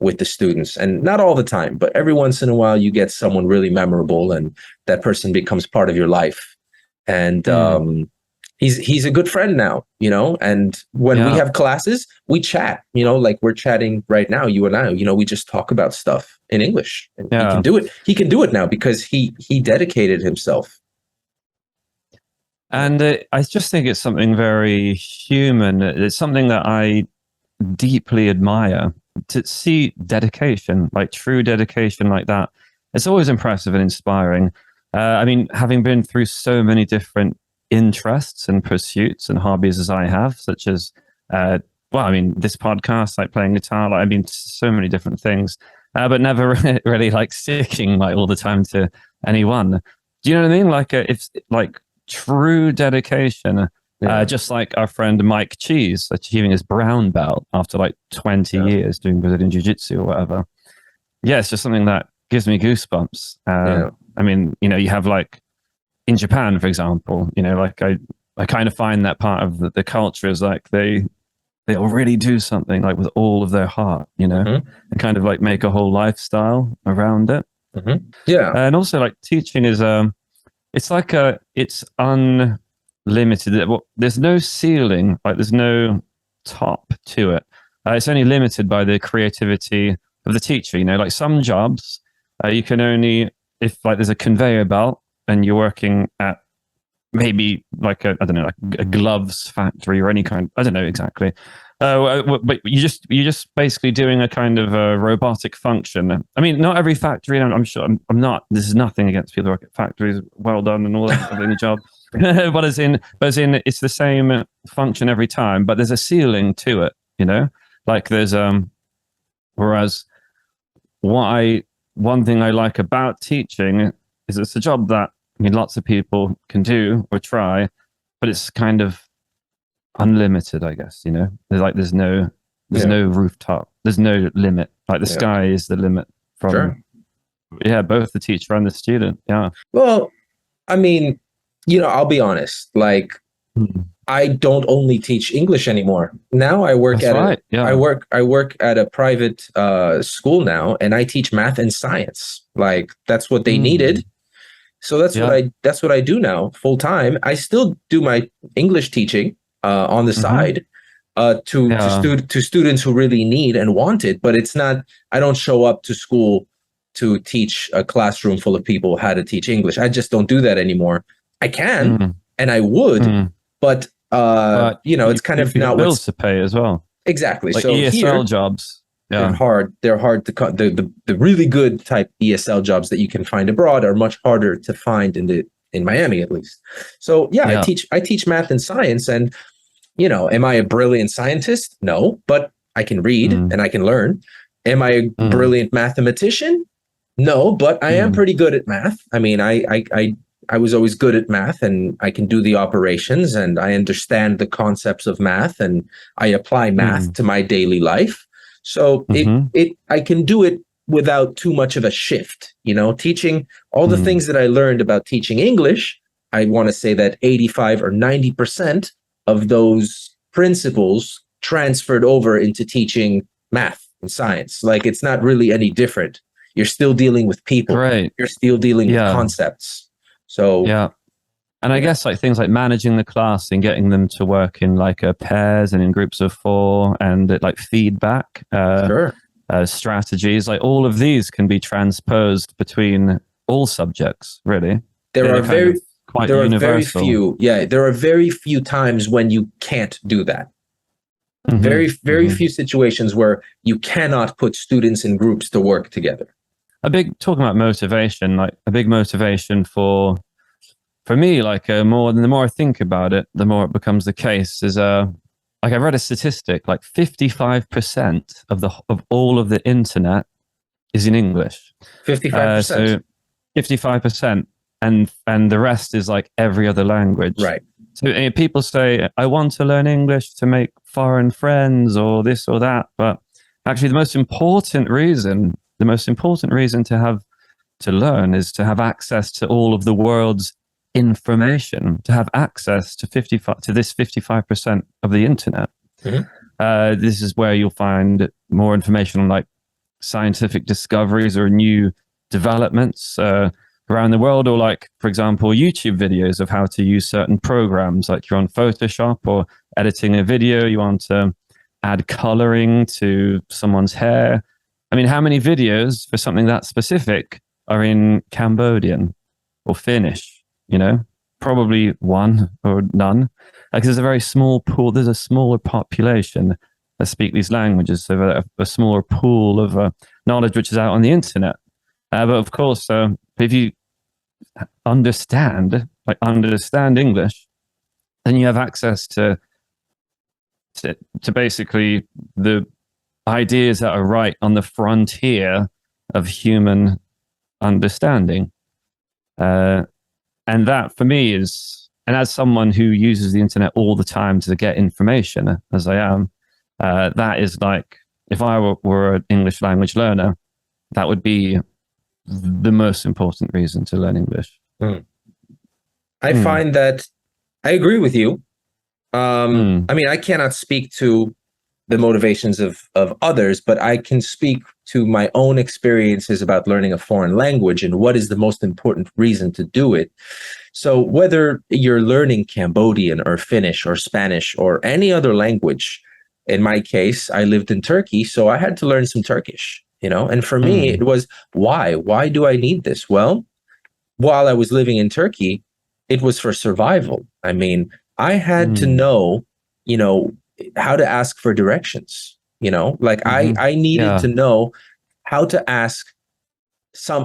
with the students. And not all the time, but every once in a while you get someone really memorable, and that person becomes part of your life. And Mm, he's a good friend now, and when we yeah. have classes, we chat, like we're chatting right now, you and I. We just talk about stuff in English, and Yeah. he can do it now because he dedicated himself. And I just think it's something very human. It's something that I deeply admire, to see dedication, like true dedication like that. It's always impressive and inspiring. I mean, having been through so many different interests and pursuits and hobbies as I have, such as, well, I mean, this podcast, like playing guitar, like, I mean, so many different things, but never really like sticking like all the time to any one. Do you know what I mean? Like, it's like true dedication, Yeah. just like our friend Mike Cheese achieving his brown belt after like 20 Yeah. years doing Brazilian Jiu Jitsu or whatever. Yeah, it's just something that gives me goosebumps. Yeah. I mean, you have like in Japan, for example, like I kind of find that part of the culture is like they'll really do something like with all of their heart, you know, Mhm. and kind of like make a whole lifestyle around it. Yeah. And also like teaching is it's like it's unlimited. There's no ceiling, like there's no top to it. It's only limited by the creativity of the teacher. You know, like some jobs, you can only if like there's a conveyor belt and you're working at maybe like I don't know, like a gloves factory or any kind. I don't know exactly. But you're just basically doing a kind of a robotic function. I mean, not every factory. I'm sure. I'm not. This is nothing against people who work at factories. Well done and all that of any job. but as in, it's the same function every time. But there's a ceiling to it. You know, like there's Whereas one thing I like about teaching is it's a job that I mean lots of people can do or try, but it's kind of unlimited, I guess. You know, there's no rooftop, there's no limit. Like the sky is the limit from both the teacher and the student. Yeah. Well, I mean, I'll be honest. Like, I don't only teach English anymore. Now I work I work at a private school now, and I teach math and science. Like that's what they needed. So that's what I do now full time. I still do my English teaching on the side to students who really need and want it, but it's not. I don't show up to school to teach a classroom full of people how to teach English. I just don't do that anymore. I can and I would, but it's kind of not bills to pay as well. Exactly. Like so ESL here, jobs. they're hard. They're hard to cut. The really good type ESL jobs that you can find abroad are much harder to find in Miami, at least. So I teach math and science, and am I a brilliant scientist? No, but I can read and I can learn. Am I a brilliant mathematician? No, but I am pretty good at math. I mean, I was always good at math, and I can do the operations, and I understand the concepts of math, and I apply math to my daily life. So I can do it without too much of a shift, teaching all the things that I learned about teaching English. I want to say that 85 or 90% of those principles transferred over into teaching math and science. Like it's not really any different. You're still dealing with people. Right. You're still dealing with concepts. So and I guess like things like managing the class and getting them to work in like pairs and in groups of 4 and like feedback strategies, like all of these can be transposed between all subjects, really. There are very universal. few times when you can't do that. Very few situations where you cannot put students in groups to work together. Talking about motivation, like a big motivation for me, like the more I think about it, the more it becomes the case is like I read a statistic, like 55% of all of the internet is in English. 55%. So 55%, and the rest is like every other language. Right. So people say, I want to learn English to make foreign friends or this or that, but actually the most important reason to learn is to have access to all of the world's information, to have access to this 55% of the internet. This is where you'll find more information on like scientific discoveries or new developments around the world, or like, for example, YouTube videos of how to use certain programs. Like you're on Photoshop or editing a video, you want to add coloring to someone's hair. I mean, how many videos for something that specific are in Cambodian or Finnish? Probably one or none. Like there's a very small pool. There's a smaller population that speak these languages, so a smaller pool of knowledge which is out on the internet. But of course, if you understand English, then you have access to basically the ideas that are right on the frontier of human understanding. And that for me is, and as someone who uses the internet all the time to get information, as I am, that is like, if I were an English language learner, that would be the most important reason to learn English. I find that I agree with you. I mean, I cannot speak to the motivations of others, but I can speak to my own experiences about learning a foreign language and what is the most important reason to do it. So whether you're learning Cambodian or Finnish or Spanish or any other language, in my case, I lived in Turkey, so I had to learn some Turkish, you know, and for me, it was why? Why do I need this? Well, while I was living in Turkey, it was for survival. I mean, I had to know, you know, how to ask for directions, you know, like I needed Yeah. to know how to ask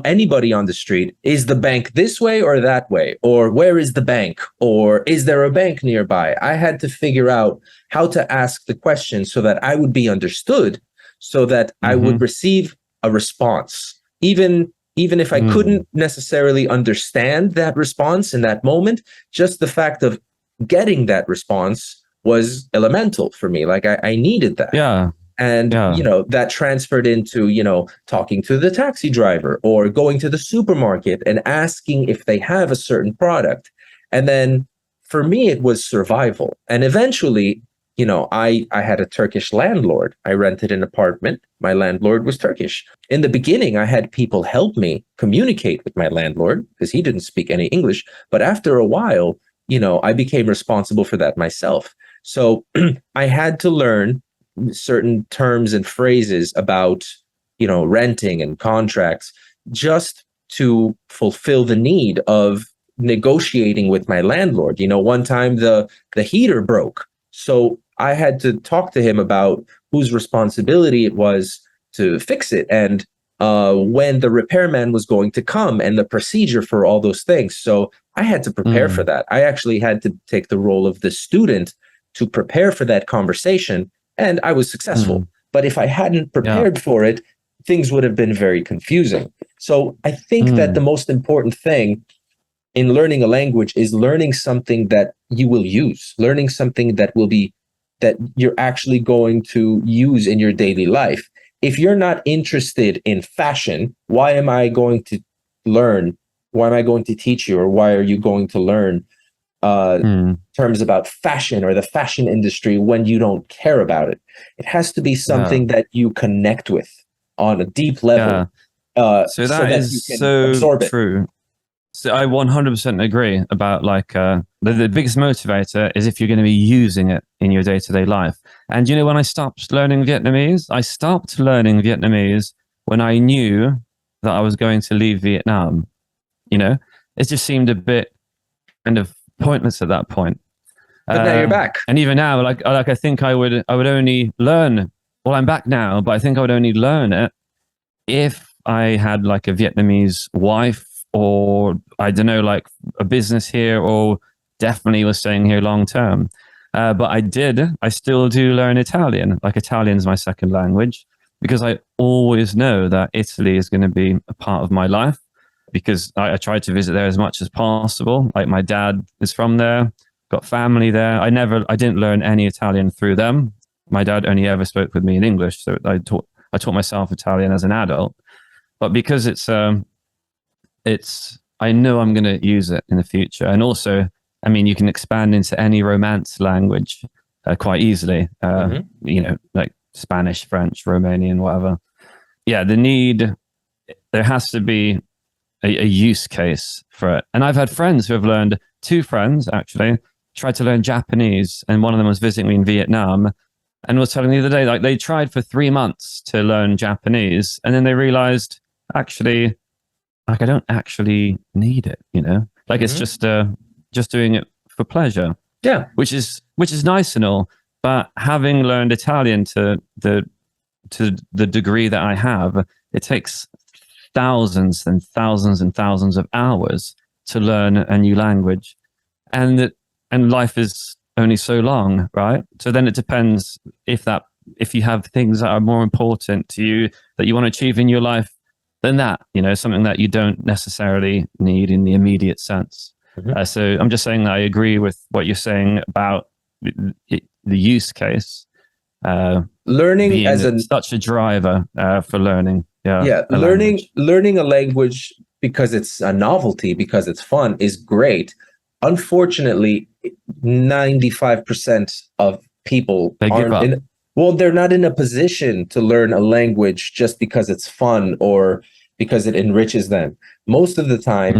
anybody on the street, is the bank this way or that way? Or where is the bank? Or is there a bank nearby? I had to figure out how to ask the question so that I would be understood, so that I would receive a response. Even if I couldn't necessarily understand that response in that moment, just the fact of getting that response was elemental for me. Like I needed that. Yeah. And, Yeah. you know, that transferred into, you know, talking to the taxi driver or going to the supermarket and asking if they have a certain product. And then for me, it was survival. And eventually, you know, I had a Turkish landlord. I rented an apartment. My landlord was Turkish. In the beginning, I had people help me communicate with my landlord because he didn't speak any English. But after a while, you know, I became responsible for that myself. So I had to learn certain terms and phrases about, you know, renting and contracts, just to fulfill the need of negotiating with my landlord. You know, one time the heater broke, so I had to talk to him about whose responsibility it was to fix it, and when the repairman was going to come, and the procedure for all those things. So I had to prepare for that. I actually had to take the role of the student to prepare for that conversation, and I was successful. But if I hadn't prepared for it, things would have been very confusing. So I think that the most important thing in learning a language is learning something that you will use, learning something that will be that you're actually going to use in your daily life. If you're not interested in fashion, why am I going to learn? Why am I going to teach you, or why are you going to learn terms about fashion or the fashion industry when you don't care about it? It has to be something that you connect with on a deep level, So so that that you is can so absorb it. true. So I 100% agree about like the biggest motivator is if you're going to be using it in your day-to-day life. And you know, when I stopped learning Vietnamese, I stopped learning Vietnamese when I knew that I was going to leave Vietnam. You know, it just seemed a bit kind of pointless at that point. But now you're back. And even now, like I think I would only learn. Well, I'm back now, but I think I would only learn it if I had like a Vietnamese wife, or I don't know, like a business here, or definitely was staying here long term. But I still do learn Italian. Like Italian's my second language, because I always know that Italy is going to be a part of my life, because I try to visit there as much as possible. Like my dad is from there, got family there. I didn't learn any Italian through them. My dad only ever spoke with me in English, so I taught myself Italian as an adult. But because I know I'm going to use it in the future. And also, I mean, you can expand into any Romance language quite easily. You know, like Spanish, French, Romanian, whatever. Yeah, there has to be a use case for it. And I've had friends who have learned, two friends actually, tried to learn Japanese, and one of them was visiting me in Vietnam and was telling me the other day, like they tried for 3 months to learn Japanese, and then they realized, actually, like I don't actually need it, you know? Like it's just doing it for pleasure. Yeah. Which is nice and all, but having learned Italian to the degree that I have, it takes thousands and thousands and thousands of hours to learn a new language. And life is only so long, right? So then it depends if you have things that are more important to you that you want to achieve in your life than that, you know, something that you don't necessarily need in the immediate sense. So I'm just saying that I agree with what you're saying about the use case. Learning as such a driver for learning. Yeah, learning a language because it's a novelty, because it's fun, is great. Unfortunately, 95% of people Well, they're not in a position to learn a language just because it's fun or because it enriches them. Most of the time,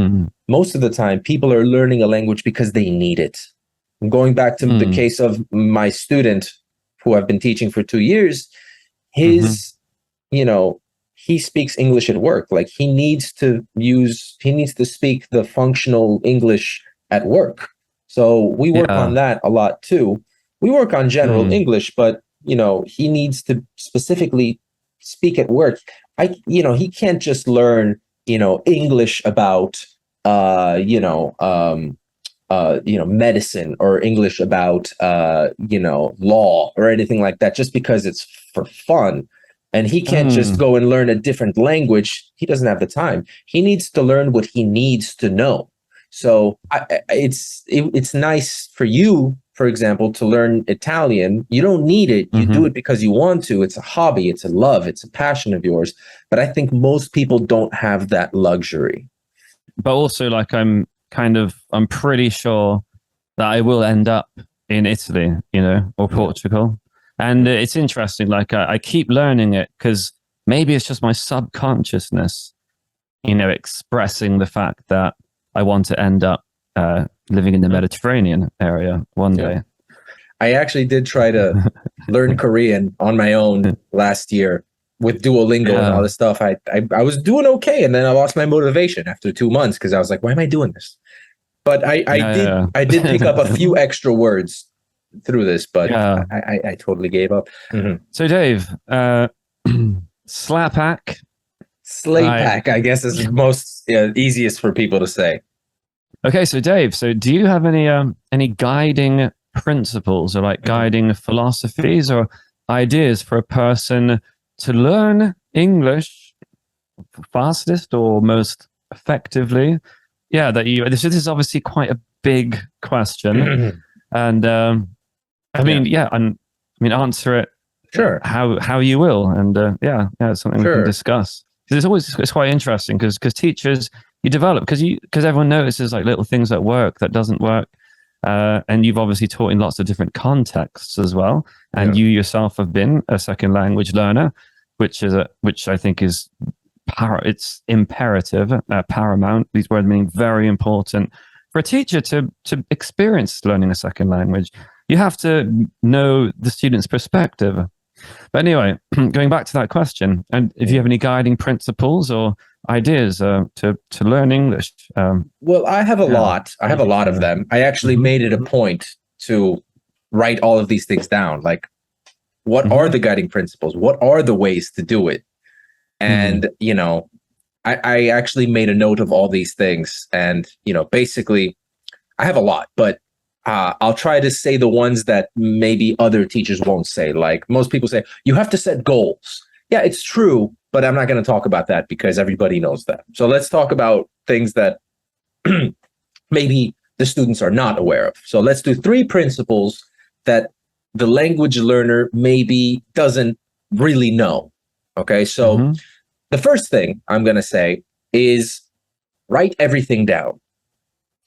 Mm, people are learning a language because they need it. Going back to the mm, case of my student who I've been teaching for 2 years, hmm. his, you know, he speaks English at work. Like he needs to speak the functional English at work. So we work on Yeah. that a lot too. We work on general Mm, English, but he needs to specifically speak at work. He can't just learn, English about, medicine or English about, law or anything like that, just because it's for fun. And he can't just mm, go and learn a different language. He doesn't have the time. He needs to learn what he needs to know. So it's nice for you, for example, to learn Italian. You don't need it. You do hmm. it because you want to. It's a hobby. It's a love. It's a passion of yours. But I think most people don't have that luxury. But also, like, I'm pretty sure that I will end up in Italy, or Yeah. Portugal. And it's interesting. Like, I keep learning it because maybe it's just my subconsciousness, expressing the fact that I want to end up living in the Mediterranean area one Yeah. day. I actually did try to learn Korean on my own last year with Duolingo and all Yeah, this stuff. I was doing okay, and then I lost my motivation after 2 months because I was like, "Why am I doing this?" But yeah, I did pick up a few extra words through this, but yeah. I totally gave up. Mhm. So, Dave, Slapack, Slate right? pack, I guess, is most easiest for people to say. Okay, so Dave, so do you have any guiding principles or like Mhm. guiding philosophies or ideas for a person to learn English fastest or most effectively? Yeah, this is obviously quite a big question, and I Yeah, mean, yeah, and I mean, answer it sure, how you will, and yeah, it's something we can sure. discuss. Because it's quite interesting because teachers you develop because everyone notices like little things at work that doesn't work, and you've obviously taught in lots of different contexts as well, and Yeah, you yourself have been a second language learner, which I think is it's imperative, paramount. These words meaning very important for a teacher to experience learning a second language. You have to know the student's perspective. But anyway, going back to that question, and if you yeah. have any guiding principles or ideas to learn English, Well, I have a yeah. lot. I have a lot of them. I actually Hmm. made it a point to write all of these things down. Like, what are Hmm. the guiding principles? What are the ways to do it? Hmm. And, I actually made a note of all these things. And, basically, I have a lot, but I'll try to say the ones that maybe other teachers won't say. Like most people say, you have to set goals. Yeah, it's true, but I'm not going to talk about that because everybody knows that. So let's talk about things that maybe the students are not aware of. So let's do 3 principles that the language learner maybe doesn't really know. Okay, so Hmm. the first thing I'm going to say is write everything down.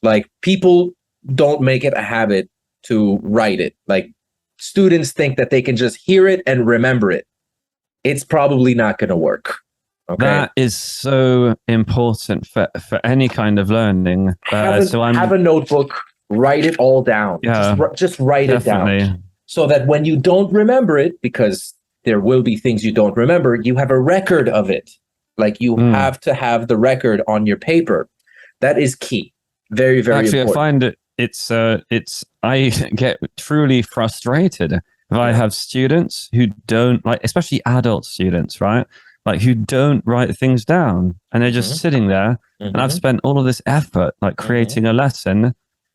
Like people don't make it a habit to write it. Like students think that they can just hear it and remember it. It's probably not going to work. Okay. That is so important for any kind of learning. So Have I'm a notebook, write it all down. yeah, Just write it down definitely. so that when you don't remember it, because there will be things you don't remember, you have a record of it. Like you Mm. have to have the record on your paper. That is key. Very, very Actually, I important. find it's I get truly frustrated if I Yeah. have students who don't like, especially adult students, right? Like who don't write things down and they're just Hmm. sitting there. And I've Hmm. spent all of this effort like Hmm. creating a lesson,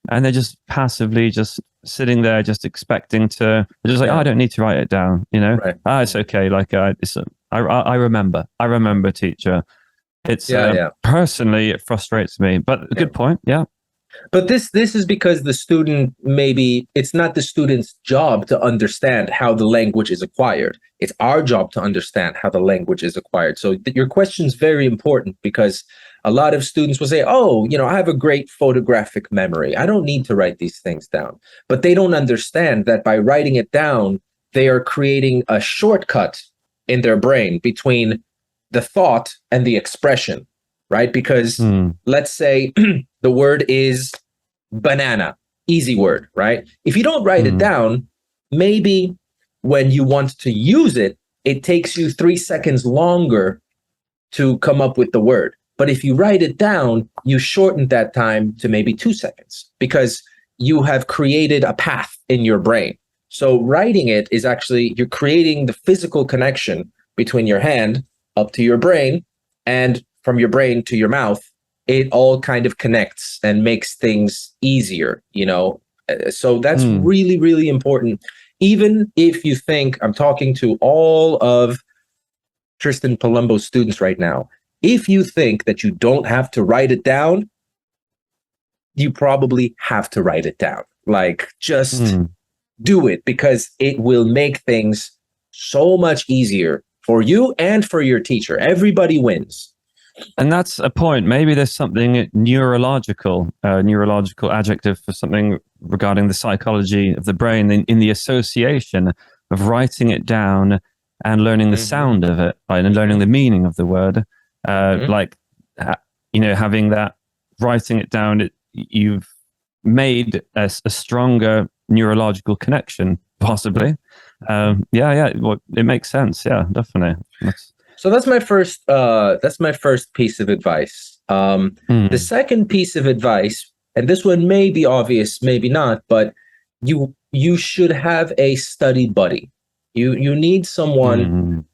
and they're just passively just sitting there, just expecting to. They're just like, oh, Yeah. I don't need to write it down, you know. Right. Ah, it's okay. Like I remember. I remember, teacher. It's Yeah. Yeah. personally it frustrates me, but a Yeah. good point. Yeah. But this is because the student, maybe it's not the student's job to understand how the language is acquired. It's our job to understand how the language is acquired. So your question is very important because a lot of students will say, "Oh, I have a great photographic memory. I don't need to write these things down." But they don't understand that by writing it down, they are creating a shortcut in their brain between the thought and the expression, right? Because let's say the word is banana, easy word, right? If you don't write it down, maybe when you want to use it, it takes you 3 seconds longer to come up with the word. But if you write it down, you shorten that time to maybe 2 seconds because you have created a path in your brain. So writing it is actually, you're creating the physical connection between your hand up to your brain and from your brain to your mouth. It all kind of connects and makes things easier, you know? So that's really, really important. Even if you think, I'm talking to all of Tristan Palumbo's students right now, if you think that you don't have to write it down, you probably have to write it down. Like, just do it because it will make things so much easier for you and for your teacher. Everybody wins. And that's a point. Maybe there's something neurological adjective for something regarding the psychology of the brain in the association of writing it down and learning the sound of it, right, and learning the meaning of the word. Like, you know, having that, writing it down, you've made a stronger neurological connection, possibly. Well, it makes sense. Yeah, definitely. So that's my first piece of advice. The second piece of advice, and this one may be obvious, maybe not, but you should have a study buddy. You need someone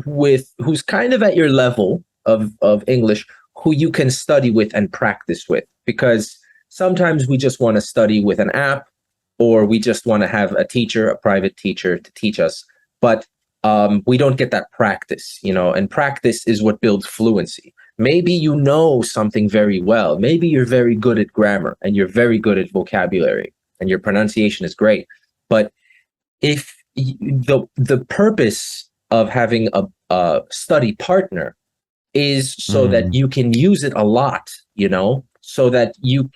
who's kind of at your level of English, who you can study with and practice with, because sometimes we just want to study with an app, or we just want to have a private teacher to teach us, but we don't get that practice, you know, and practice is what builds fluency. Maybe you know something very well. Maybe you're very good at grammar and you're very good at vocabulary and your pronunciation is great. But if the purpose of having a study partner is so that you can use it a lot, you know, so that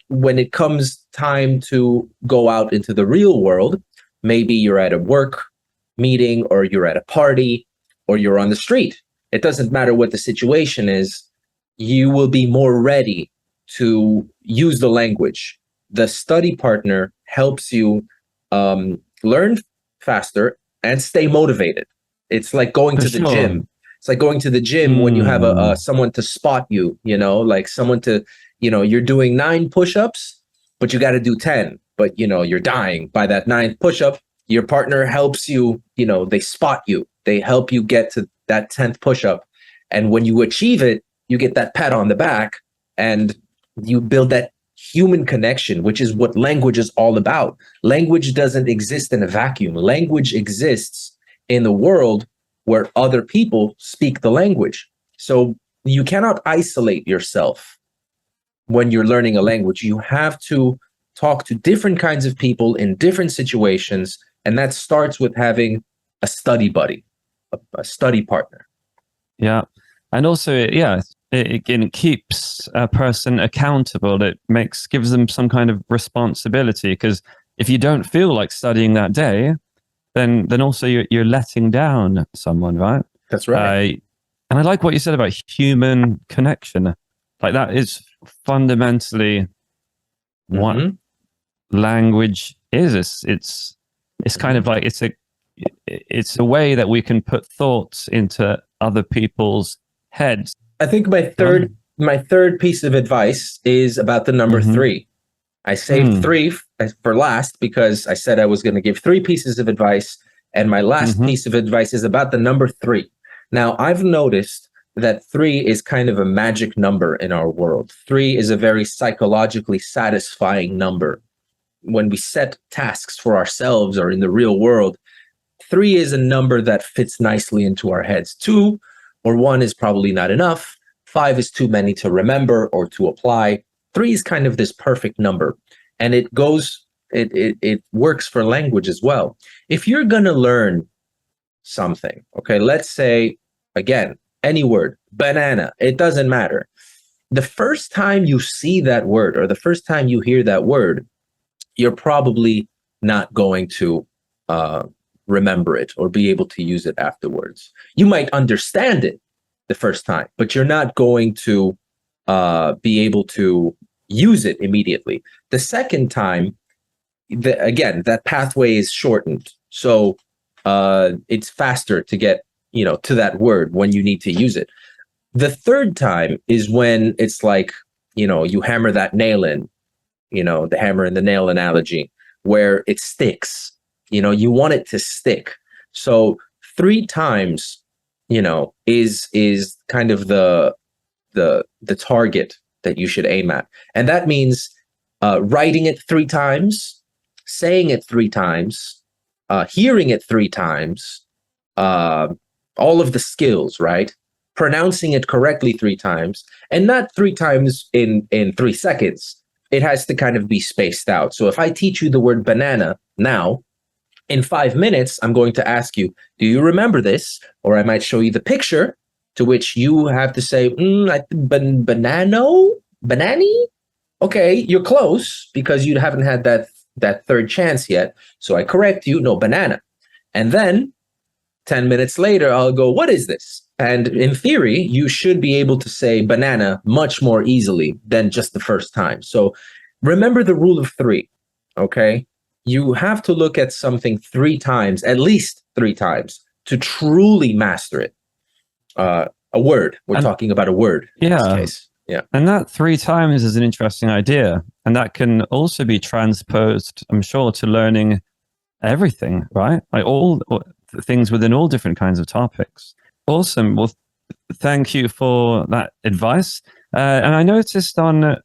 when it comes time to go out into the real world, maybe you're at a work meeting, or you're at a party, or you're on the street. It doesn't matter what the situation is. You will be more ready to use the language. The study partner helps you learn faster and stay motivated. It's like going to the gym. It's like going to the gym when you have someone to spot you, you know, like someone to, you know, you're doing 9 push-ups, but you got to do 10, but you know, you're dying by that 9th push-up. Your partner helps you, you know, they spot you. They help you get to that 10th push-up. And when you achieve it, you get that pat on the back and you build that human connection, which is what language is all about. Language doesn't exist in a vacuum. Language exists in the world where other people speak the language. So you cannot isolate yourself when you're learning a language. You have to talk to different kinds of people in different situations. And that starts with having a study buddy, a study partner. Yeah. And also, it keeps a person accountable. It gives them some kind of responsibility, because if you don't feel like studying that day, then also you're letting down someone, right? That's right. And I like what you said about human connection. Like, that is fundamentally what language is. It's kind of like it's a way that we can put thoughts into other people's heads. I think my third piece of advice is about the number 3. I saved 3 for last because I said I was going to give 3 pieces of advice, and my last piece of advice is about the number 3. Now, I've noticed that 3 is kind of a magic number in our world. 3 is a very psychologically satisfying number. When we set tasks for ourselves or in the real world, 3 is a number that fits nicely into our heads. 2 or 1 is probably not enough. 5 is too many to remember or to apply. 3 is kind of this perfect number. And it works for language as well. If you're going to learn something, okay, let's say, again, any word, banana, it doesn't matter. The first time you see that word or the first time you hear that word, you're probably not going to remember it or be able to use it afterwards. You might understand it the first time, but you're not going to be able to use it immediately. The second time, again, that pathway is shortened. So it's faster to get, to that word when you need to use it. The third time is when it's like, you hammer that nail in, the hammer and the nail analogy, where it sticks. You want it to stick. So 3 times, is kind of the target that you should aim at. And that means writing it 3 times, saying it 3 times, hearing it 3 times, all of the skills, right? Pronouncing it correctly 3 times, and not 3 times in 3 seconds. It has to kind of be spaced out. So if I teach you the word banana now, in 5 minutes, I'm going to ask you, do you remember this? Or I might show you the picture, to which you have to say, banano? Banani? Okay, you're close because you haven't had that third chance yet. So I correct you, no, banana. And then 10 minutes later, I'll go, what is this? And in theory, you should be able to say banana much more easily than just the first time. So remember the rule of 3, okay? You have to look at something 3 times, at least 3 times, to truly master it. A word. We're talking about a word in this case. Yeah. And that 3 times is an interesting idea. And that can also be transposed, I'm sure, to learning everything, right? Like all things within all different kinds of topics. Awesome. Well, thank you for that advice. And I noticed on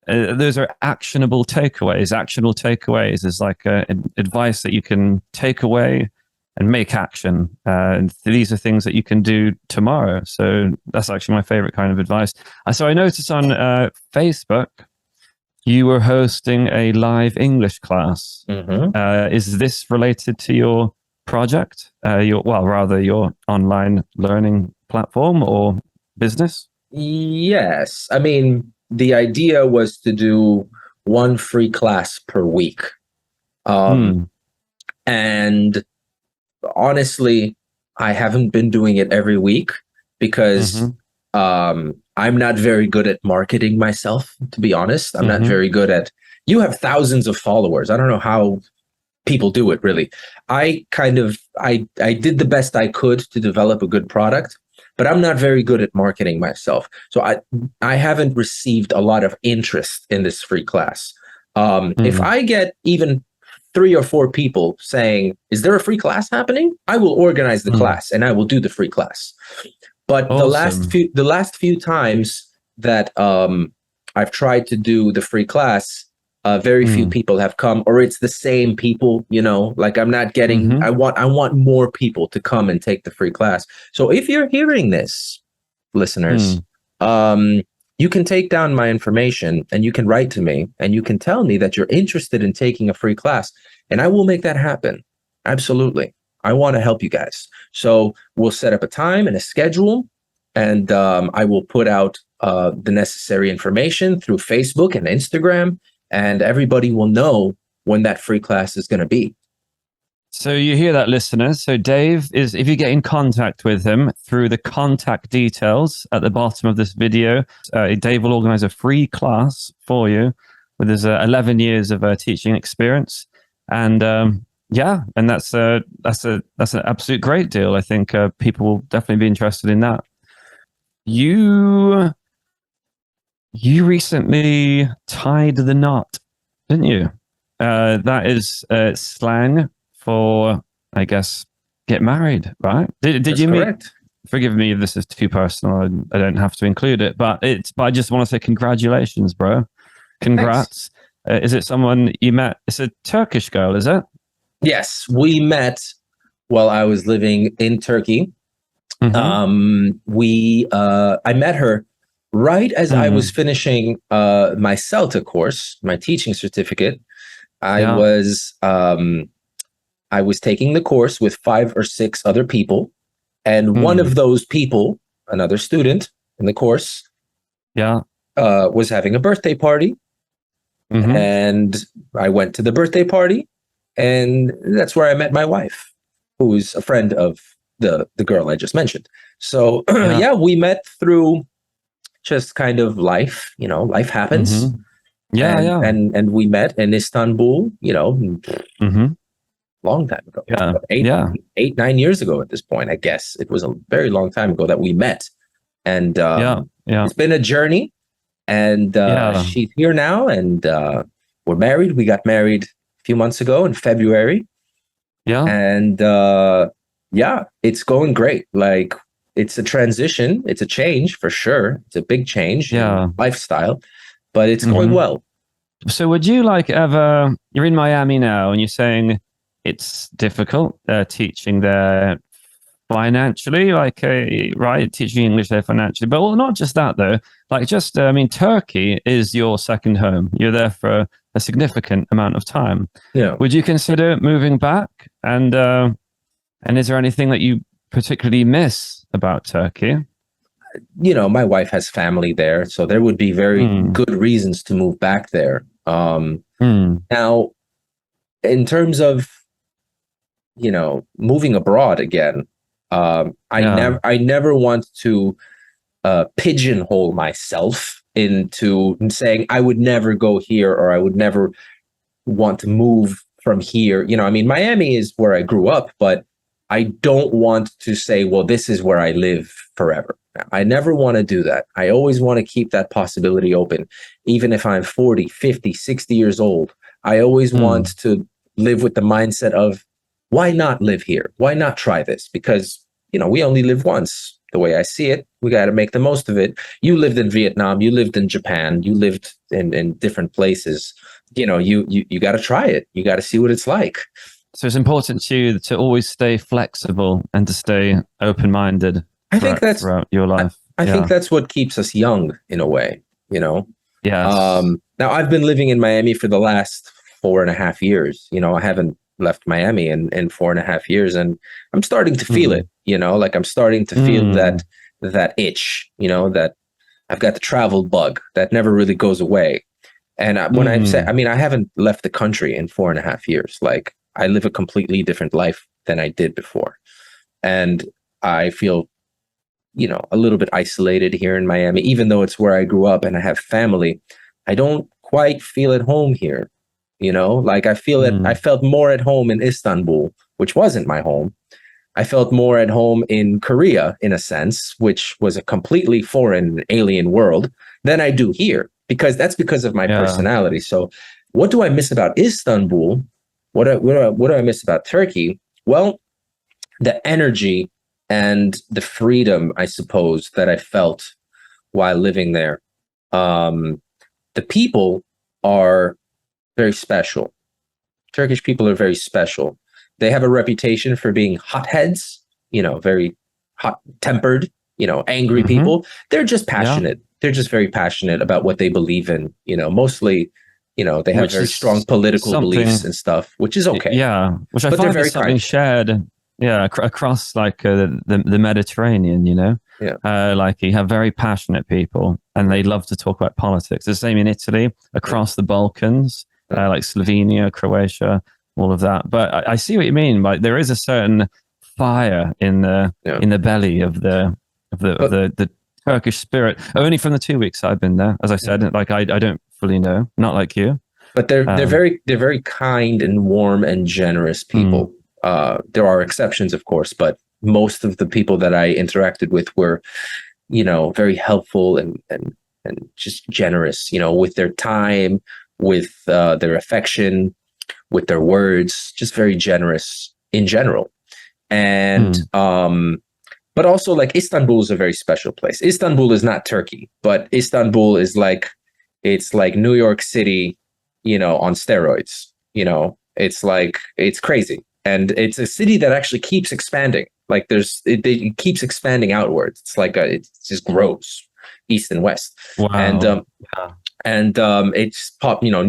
those are actionable takeaways. Actionable takeaways is like advice that you can take away and make action. And these are things that you can do tomorrow. So that's actually my favorite kind of advice. So I noticed on Facebook, you were hosting a live English class. Mm-hmm. Is this related to your project? Your online learning platform or business? Yes. I mean, the idea was to do 1 free class per week. And honestly, I haven't been doing it every week because I'm not very good at marketing myself, to be honest. I'm not very good at, you have thousands of followers. I don't know how people do it, really. I did the best I could to develop a good product, but I'm not very good at marketing myself. So I haven't received a lot of interest in this free class. If I get even 3 or 4 people saying, is there a free class happening? I will organize the class and I will do the free class. But Awesome. the last few times that I've tried to do the free class, very few people have come, or it's the same people, like I'm not getting, I want more people to come and take the free class. So if you're hearing this, listeners, you can take down my information and you can write to me and you can tell me that you're interested in taking a free class, and I will make that happen. Absolutely. I want to help you guys. So we'll set up a time and a schedule, and I will put out the necessary information through Facebook and Instagram, and everybody will know when that free class is going to be. So you hear that, listeners. So Dave is, if you get in contact with him through the contact details at the bottom of this video, Dave will organize a free class for you with his 11 years of teaching experience. And and that's an absolute great deal. I think people will definitely be interested in that. You recently tied the knot, didn't you? That is slang for, I guess, get married, right? Did you meet? Correct. Forgive me if this is too personal. I don't have to include it, but I just want to say congratulations, bro. Congrats. Is it someone you met? It's a Turkish girl, is it? Yes, we met while I was living in Turkey. I met her right as I was finishing my CELTA course, my teaching certificate. I was taking the course with 5 or 6 other people, and one of those people, another student in the course, was having a birthday party, and I went to the birthday party, and that's where I met my wife, who is a friend of the girl I just mentioned. So Yeah. yeah, we met through just kind of life. Life happens, Yeah. Yeah. and we met in Istanbul. hmm Long time ago, Yeah. what, Yeah. 8, 9 years ago at this point. I guess it was a very long time ago that we met, and Yeah. Yeah. it's been a journey. And Yeah. she's here now, and we're married. We got married a few months ago in February, Yeah. and yeah, it's going great. Like, it's a transition, it's a change for sure. It's a big change in Yeah. lifestyle, but it's going hmm well. So would you like ever, you're in Miami now and you're saying it's difficult teaching there financially, like, right, teaching English there financially, but well, not just that though, like just, I mean, Turkey is your second home. You're there for a significant amount of time. Yeah. Would you consider moving back? And is there anything that you particularly miss about Turkey? My wife has family there, so there would be very Hmm. good reasons to move back there. Hmm. Now, in terms of moving abroad again, Yeah. I never want to pigeonhole myself into saying I would never go here, or I would never want to move from here. I mean, Miami is where I grew up, but I don't want to say, well, this is where I live forever. I never want to do that. I always want to keep that possibility open. Even if I'm 40, 50, 60 years old, I always Hmm. want to live with the mindset of, why not live here? Why not try this? Because, we only live once. The way I see it, we got to make the most of it. You lived in Vietnam, you lived in Japan, you lived in different places. You got to try it. You got to see what it's like. So it's important to you to always stay flexible and to stay open-minded I think that's throughout your I, life. I think Yeah. that's what keeps us young in a way. Yes. Now I've been living in Miami for the last 4.5 years. I haven't left Miami in 4.5 years, and I'm starting to feel Mm. it. Like, I'm starting to feel Mm. that itch. That I've got the travel bug that never really goes away. And when I say, I Mm. mean, I haven't left the country in 4.5 years. Like, I live a completely different life than I did before. And I feel, a little bit isolated here in Miami, even though it's where I grew up and I have family. I don't quite feel at home here. Like, I Mm. felt more at home in Istanbul, which wasn't my home. I felt more at home in Korea, in a sense, which was a completely foreign, alien world, than I do here, because that's because of my Yeah. personality. So, what do I miss about Istanbul? What do I miss about Turkey? Well, the energy and the freedom, I suppose, that I felt while living there. Um, the people are very special. Turkish people are very special. They have a reputation for being hotheads, very hot tempered, angry Mm-hmm. people. They're just Yeah. passionate. They're just very passionate about what they believe in. Mostly, they have Which very strong is political beliefs something, and stuff, which is okay. yeah, which I But they're find is very something kind. shared, yeah, across like the Mediterranean, Yeah. like you have very passionate people and they love to talk about politics. The same in Italy, Yeah. across the Balkans, Yeah. like Slovenia, Croatia, all of that. But I see what you mean. Like there is a certain fire Yeah. in the belly of But the Turkish spirit. Only from the 2 weeks I've been there, as I yeah. said, like I don't fully know, not like you. but they're Um, very kind and warm and generous mm, people. There are exceptions, of course, but most of the people that I interacted with were, very helpful and just generous, with their time, with their affection, with their words, just very generous in general. And mm, but also, like, Istanbul is a very special place. Istanbul is not Turkey, but Istanbul is like, it's like New York City, on steroids. It's like, it's crazy, and it's a city that actually keeps expanding. Like, it keeps expanding outwards. It's like it just grows east and west, and wow. Yeah. it's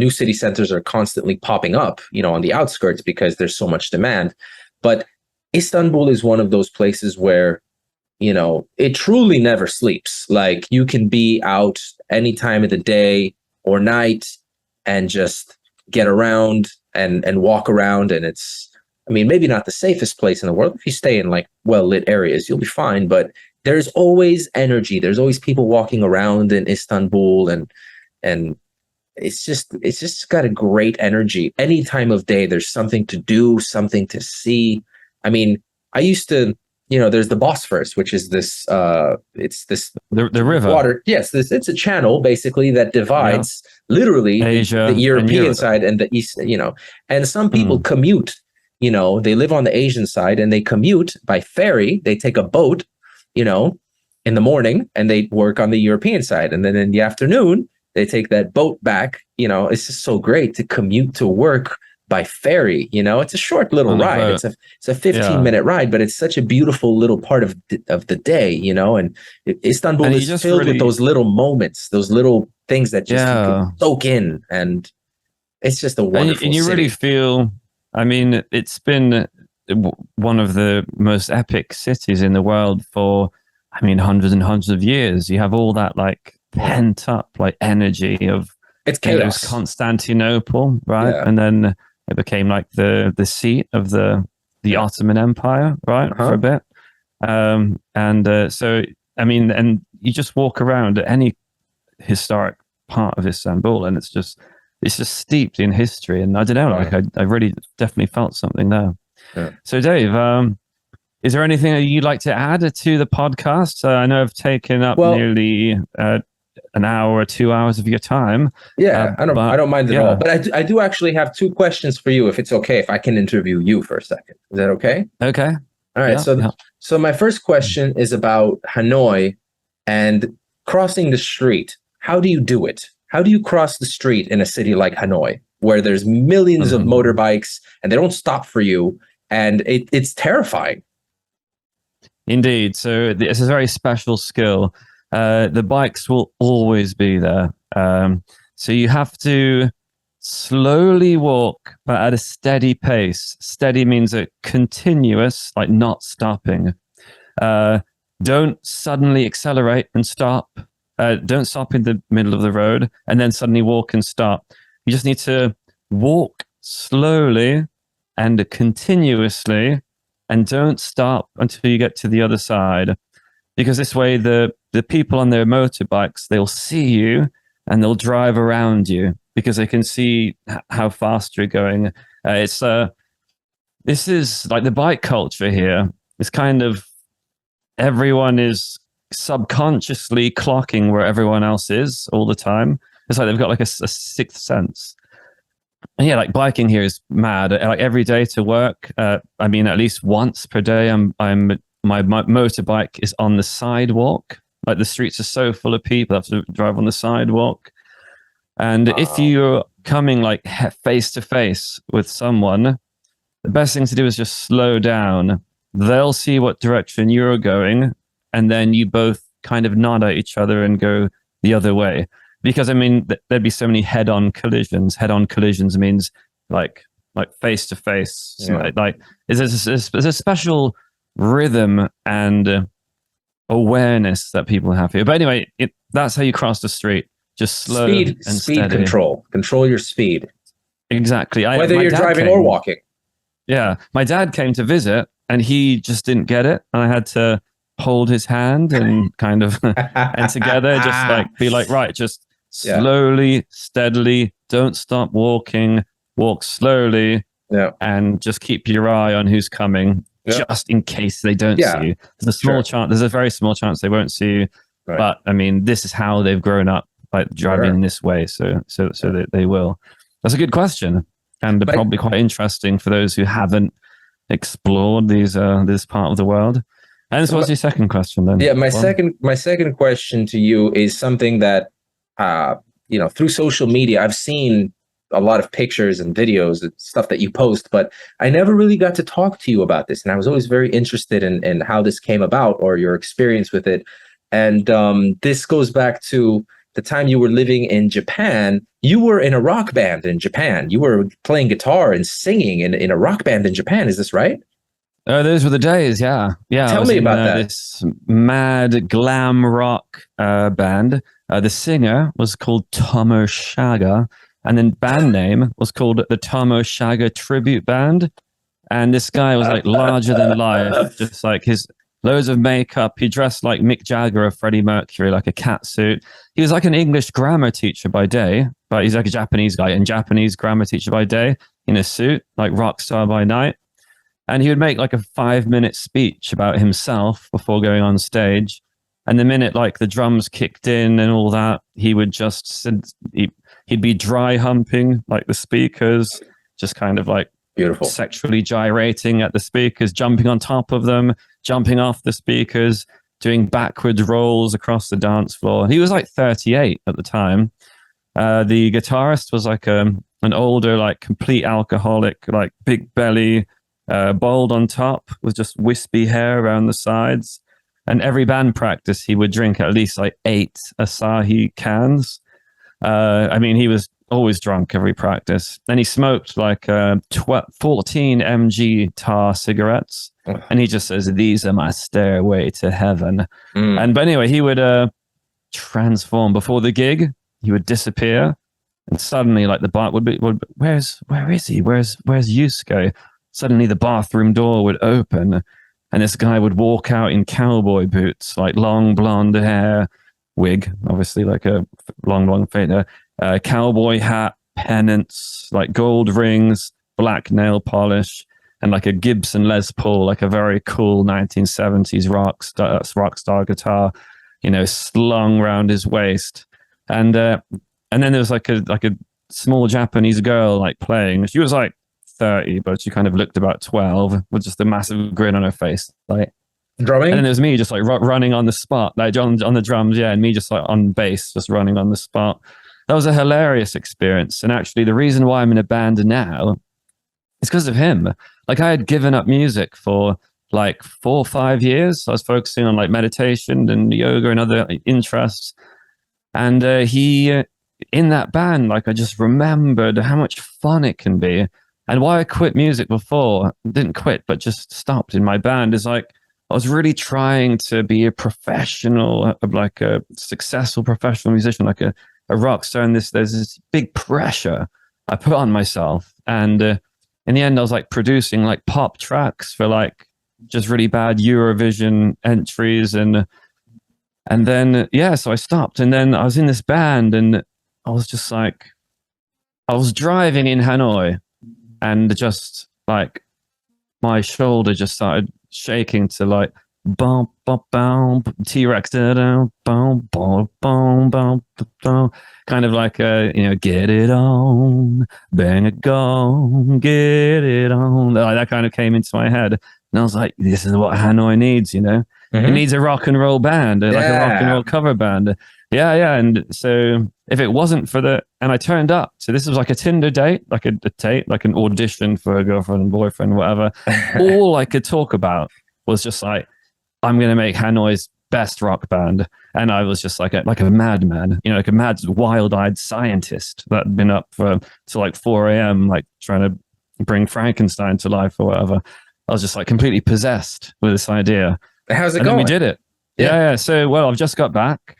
new city centers are constantly popping up, on the outskirts, because there's so much demand. But Istanbul is one of those places where, it truly never sleeps. Like, you can be out any time of the day or night and just get around and walk around, and it's, I mean, maybe not the safest place in the world. If you stay in like well lit areas, you'll be fine. But there's always energy. There's always people walking around in Istanbul, and it's just got a great energy. Any time of day, there's something to do, something to see. I mean, I used to, there's the Bosphorus, which is this it's this the river. water. Yes, it's a channel basically that divides literally Asia the and European Europe. side and the East, and some people commute, they live on the Asian side and they commute by ferry. They take a boat, in the morning, and they work on the European side. And then in the afternoon, they take that boat back. It's just so great to commute to work by ferry. It's a short little ride. It's a 15-minute ride, but it's such a beautiful little part of the day. And Istanbul is filled with those little moments, those little things that just you can soak in, and it's just a wonderful. And you city. really feel. I mean, it's been one of the most epic cities in the world for, I mean, hundreds and hundreds of years. You have all that like pent up like energy of it's chaos. Constantinople, right? And then it became like the seat of the Ottoman Empire, right, for a bit. So I mean, and you just walk around at any historic part of Istanbul, and it's just steeped in history. And I don't know, like I really definitely felt something there. So Dave, is there anything that you'd like to add to the podcast? I know I've taken up nearly an hour or 2 hours of your time. Yeah, I don't mind at all. But I do actually have two questions for you, if it's okay, if I can interview you for a second. Is that okay? Okay. All right. So my first question is about Hanoi and crossing the street. How do you do it? How do you cross the street in a city like Hanoi, where there's millions of motorbikes and they don't stop for you, and it's terrifying? Indeed. So it's a very special skill. The bikes will always be there. So you have to slowly walk, but at a steady pace. Steady means a continuous, like not stopping. Don't suddenly accelerate and stop. Don't stop in the middle of the road and then suddenly walk and stop. You just need to walk slowly and continuously, and don't stop until you get to the other side. Because this way, the people on their motorbikes, they'll see you and they'll drive around you because they can see how fast you're going. This is like the bike culture here. It's kind of everyone is subconsciously clocking where everyone else is all the time. It's like they've got like a sixth sense. And yeah, like biking here is mad. Like every day to work, I mean, at least once per day, my motorbike is on the sidewalk. Like the streets are so full of people, I have to drive on the sidewalk. And if you're coming like face to face with someone, the best thing to do is just slow down. They'll see what direction you're going, and then you both kind of nod at each other and go the other way. Because I mean, there'd be so many head-on collisions. Head-on collisions means like face to face. Like there's a special rhythm and awareness that people have here. But anyway, that's how you cross the street. Just slow speed steady. Control your speed. Exactly. Whether you're driving or walking. Yeah, my dad came to visit and he just didn't get it, and I had to hold his hand and kind of and together just like be like, right, just slowly, steadily, don't stop walking, walk slowly, and just keep your eye on who's coming, just in case they don't see you. There's a small chance, there's a very small chance they won't see you, but I mean, this is how they've grown up, like driving in this way, so that they will. That's a good question, and probably quite interesting for those who haven't explored this part of the world. And so what's your second question then? Yeah, my second question to you is something that through social media, I've seen a lot of pictures and videos and stuff that you post, but I never really got to talk to you about this. And I was always very interested in how this came about or your experience with it. And this goes back to the time you were living in Japan. You were in a rock band in Japan. You were playing guitar and singing in a rock band in Japan. Is this right? Those were the days, yeah. Tell me about that. This mad glam rock band. The singer was called Tomo Shaga, And then band name was called the Tomo Shaga Tribute Band. And this guy was like larger than life, just like his loads of makeup. He dressed like Mick Jagger or Freddie Mercury, like a cat suit. He was like an English grammar teacher by day, but he's like a Japanese guy and Japanese grammar teacher by day in a suit, like rock star by night. And he would make like a 5-minute speech about himself before going on stage. And the minute like the drums kicked in and all that, he would just he'd be dry humping like the speakers, just kind of like Beautiful. sexually gyrating at the speakers, jumping on top of them, jumping off the speakers, doing backward rolls across the dance floor. He was like 38 at the time. The guitarist was like an older, like complete alcoholic, like big belly, bald on top with just wispy hair around the sides. And every band practice, he would drink at least like 8 Asahi cans. I mean, he was always drunk every practice. And he smoked like 14 mg tar cigarettes. And he just says, "These are my stairway to heaven." And but anyway, he would transform before the gig. He would disappear. And suddenly, like the bar would be, where is he? Where's Yusuke? Suddenly the bathroom door would open and this guy would walk out in cowboy boots, like long blonde hair, wig, obviously like a long fade hair, cowboy hat, pennants, like gold rings, black nail polish, and like a Gibson Les Paul, like a very cool 1970s rock star guitar, you know, slung around his waist. And then there was like a small Japanese girl like playing. She was like 30, but she kind of looked about 12 with just a massive grin on her face, like drumming. And then there was me just like running on the spot, like on the drums, yeah, and me just like on bass, just running on the spot. That was a hilarious experience. And actually, the reason why I'm in a band now is because of him. Like I had given up music for like 4 or 5 years. I was focusing on like meditation and yoga and other interests. And he, in that band, like I just remembered how much fun it can be. And why I quit music before, didn't quit, but just stopped in my band, is like I was really trying to be a professional, like a successful professional musician, like a rock star. And there's this big pressure I put on myself. And in the end, I was like producing like pop tracks for like just really bad Eurovision entries. And then, yeah, so I stopped. And then I was in this band and I was just like, I was driving in Hanoi and just like my shoulder just started shaking to like bum bum bum T-Rex da bum bum bum bum bum, kind of like get it on, bang it gone, get it on. Like that kind of came into my head, and I was like, this is what Hanoi needs, you know. It needs a rock and roll band, like a rock and roll cover band. Yeah. And so if it wasn't for and I turned up. So this was like a Tinder date, like a date, like an audition for a girlfriend and boyfriend, whatever. All I could talk about was just like, I'm going to make Hanoi's best rock band. And I was just like a madman, you know, like a mad, wild-eyed scientist that had been up till like 4 a.m., like trying to bring Frankenstein to life or whatever. I was just like completely possessed with this idea. How's it and going? Then we did it. Yeah. So, well, I've just got back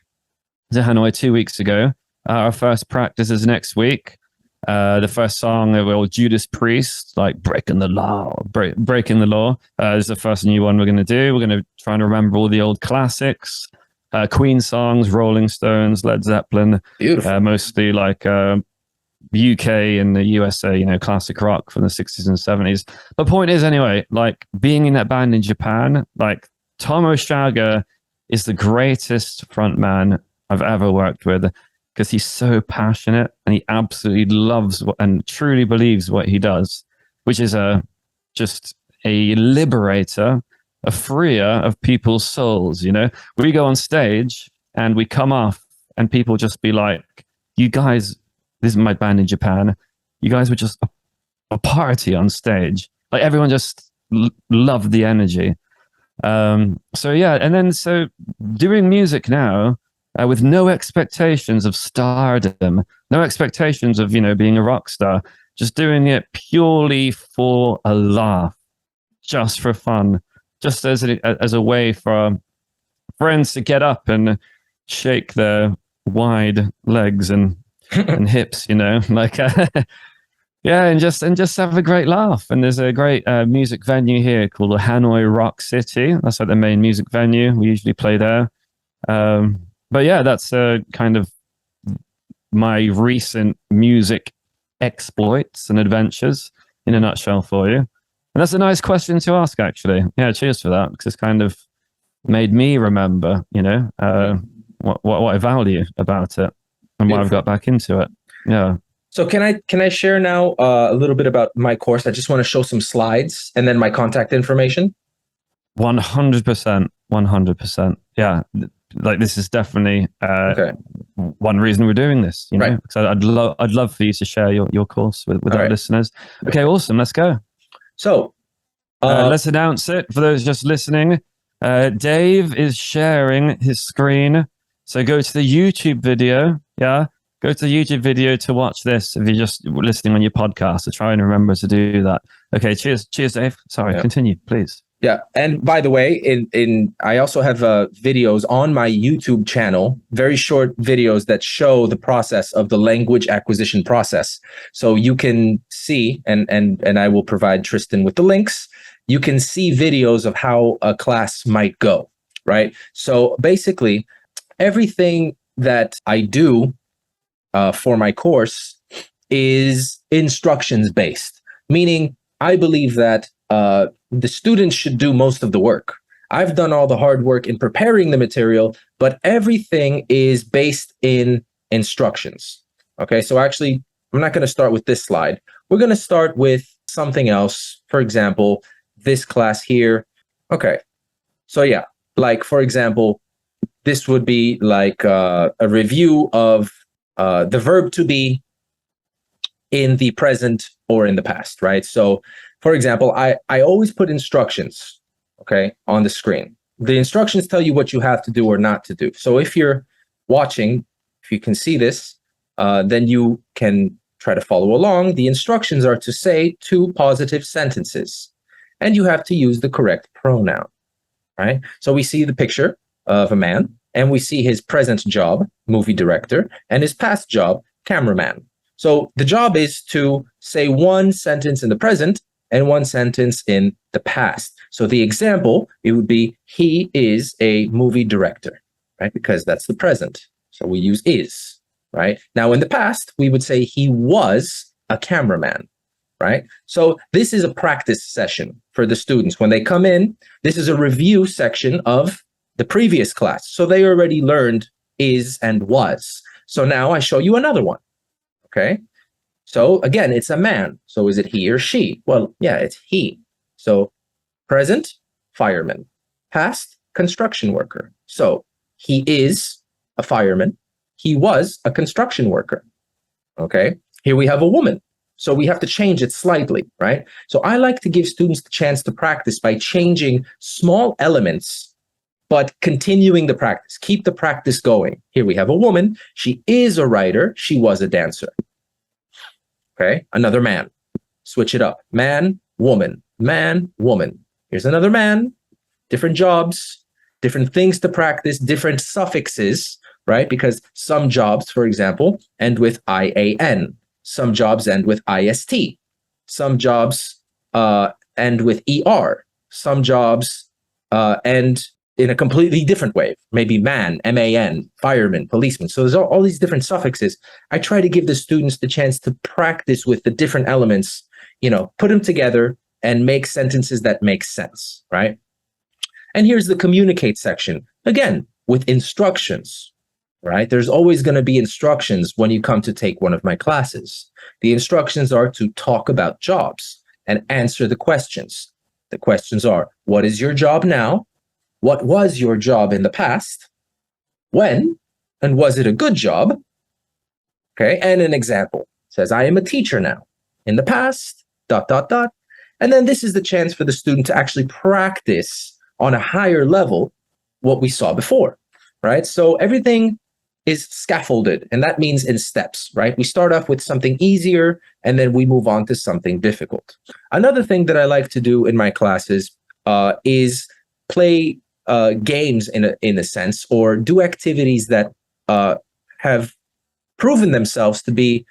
to Hanoi 2 weeks ago. Our first practice is next week. The first song, Judas Priest, like breaking the law, breaking the law, is the first new one we're going to do. We're going to try and remember all the old classics, Queen songs, Rolling Stones, Led Zeppelin, mostly like UK and the USA, you know, classic rock from the 60s and 70s. The point is, anyway, like being in that band in Japan, like Tomo Shaga is the greatest frontman I've ever worked with, because he's so passionate and he absolutely loves and truly believes what he does, which is just a liberator, a freer of people's souls. You know, we go on stage and we come off and people just be like, you guys, this is my band in Japan, you guys were just a party on stage. Like everyone just loved the energy. So yeah, and then so doing music now, with no expectations of stardom, no expectations of, you know, being a rock star, just doing it purely for a laugh, just for fun, just as a way for friends to get up and shake their wide legs and and hips, you know, like yeah, and just have a great laugh. And there's a great music venue here called the Hanoi Rock City. That's like the main music venue. We usually play there. But yeah, that's kind of my recent music exploits and adventures in a nutshell for you. And that's a nice question to ask, actually. Yeah, cheers for that, because it's kind of made me remember, you know, what I value about it and why I've got back into it. Yeah. So can I share now a little bit about my course? I just want to show some slides and then my contact information. 100%. 100%. Yeah. Like this is definitely one reason we're doing this, you know, Right. because I'd love for you to share your course with our listeners. Okay, awesome. Let's go. So let's announce it for those just listening. Dave is sharing his screen. So go to the YouTube video. Yeah. Go to the YouTube video to watch this if you're just listening on your podcast. So try and remember to do that. Okay, cheers. Cheers, Dave. Sorry, continue, please. Yeah. And by the way, I also have videos on my YouTube channel, very short videos that show the process of the language acquisition process. So you can see, and I will provide Tristan with the links. You can see videos of how a class might go, right? So basically, everything that I do for my course is instructions based, meaning I believe that the students should do most of the work. I've done all the hard work in preparing the material, but everything is based in instructions. Okay, so actually, I'm not going to start with this slide. We're going to start with something else. For example, this class here. Okay, so yeah, like for example, this would be like a review of the verb to be in the present or in the past, right? So for example, I always put instructions, okay, on the screen. The instructions tell you what you have to do or not to do. So if you're watching, if you can see this, then you can try to follow along. The instructions are to say 2 positive sentences, and you have to use the correct pronoun, right? So we see the picture of a man, and we see his present job, movie director, and his past job, cameraman. So the job is to say 1 sentence in the present and 1 sentence in the past. So the example, it would be, he is a movie director, right? Because that's the present. So we use is, right? Now in the past, we would say he was a cameraman, right? So this is a practice session for the students. When they come in, this is a review section of the previous class. So they already learned is and was. So now I show you another one, okay? So again, it's a man. So is it he or she? Well, yeah, it's he. So present, fireman. Past, construction worker. So he is a fireman. He was a construction worker. Okay. Here we have a woman. So we have to change it slightly, right? So I like to give students the chance to practice by changing small elements, but continuing the practice. Keep the practice going. Here we have a woman. She is a writer. She was a dancer. Okay, another man. Switch it up. Man, woman, man, woman. Here's another man. Different jobs, different things to practice, different suffixes, right? Because some jobs, for example, end with IAN. Some jobs end with IST. Some jobs end with ER. Some jobs end in a completely different way. Maybe man, MAN, fireman, policeman. So there's all these different suffixes. I try to give the students the chance to practice with the different elements, you know, put them together and make sentences that make sense, right? And here's the communicate section. Again, with instructions, right? There's always going to be instructions when you come to take one of my classes. The instructions are to talk about jobs and answer the questions. The questions are, what is your job now? What was your job in the past? When? And was it a good job? Okay, and an example says, I am a teacher now. In the past, ... And then this is the chance for the student to actually practice on a higher level what we saw before, right? So everything is scaffolded, and that means in steps, right? We start off with something easier, and then we move on to something difficult. Another thing that I like to do in my classes is play games in a sense, or do activities that have proven themselves to be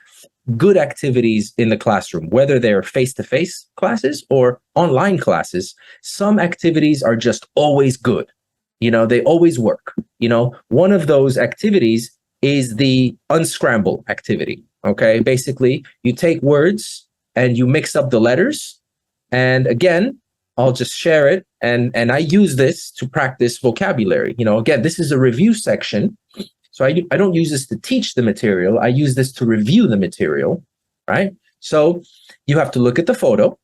good activities in the classroom, whether they're face-to-face classes or online classes. Some activities are just always good. They always work. One of those activities is the unscramble activity. Okay. Basically, you take words and you mix up the letters. And again, I'll just share it. And I use this to practice vocabulary. Again, this is a review section. So I don't use this to teach the material. I use this to review the material, right? So you have to look at the photo.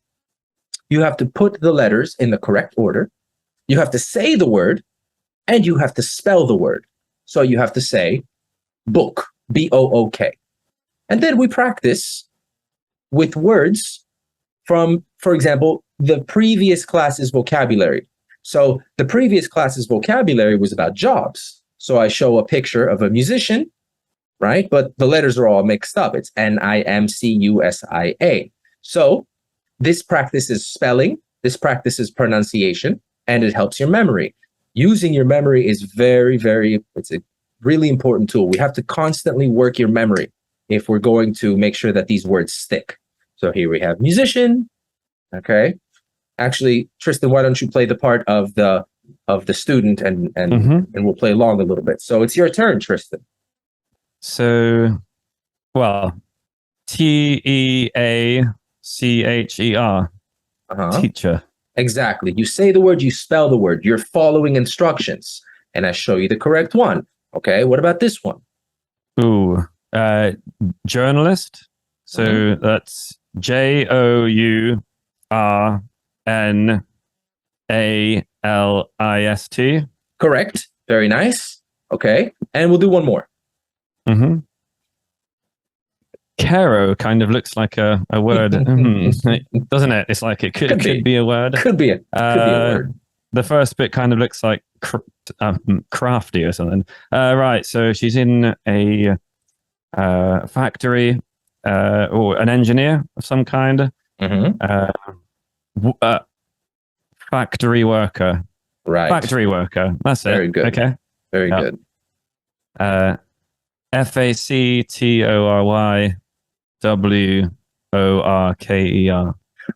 You have to put the letters in the correct order. You have to say the word, and you have to spell the word. So you have to say book, B-O-O-K. And then we practice with words from, for example, the previous class's vocabulary. So the previous class's vocabulary was about jobs. So I show a picture of a musician, right? But the letters are all mixed up. It's N-I-M-C-U-S-I-A. So this practices spelling, this practices pronunciation, and it helps your memory. Using your memory is it's a really important tool. We have to constantly work your memory if we're going to make sure that these words stick. So here we have musician. Okay. Actually, Tristan, why don't you play the part of the student and we'll play along a little bit. So it's your turn, Tristan. So, well, Teacher. Teacher. Exactly. You say the word, you spell the word. You're following instructions. And I show you the correct one. Okay. What about this one? Ooh, journalist. So that's Journalist. Correct. Very nice. Okay. And we'll do one more. Caro kind of looks like a word, doesn't it? It's like it could be a word. Could be a word. The first bit kind of looks like crafty or something. Right. So she's in a factory or an engineer of some kind. Factory worker. Right. Factory worker. That's it. Very good. Okay. Very good. FACTORYWORKER.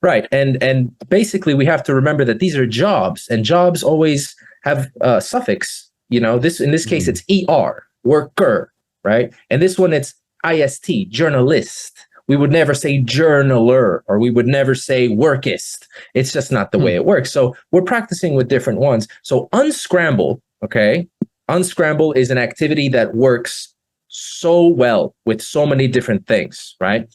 Right. And basically we have to remember that these are jobs, and jobs always have a suffix. In this case it's ER, worker, right? And this one it's IST, journalist. We would never say journaler, or we would never say workist. It's just not the way it works. So we're practicing with different ones. So unscramble, okay? Unscramble is an activity that works so well with so many different things, right?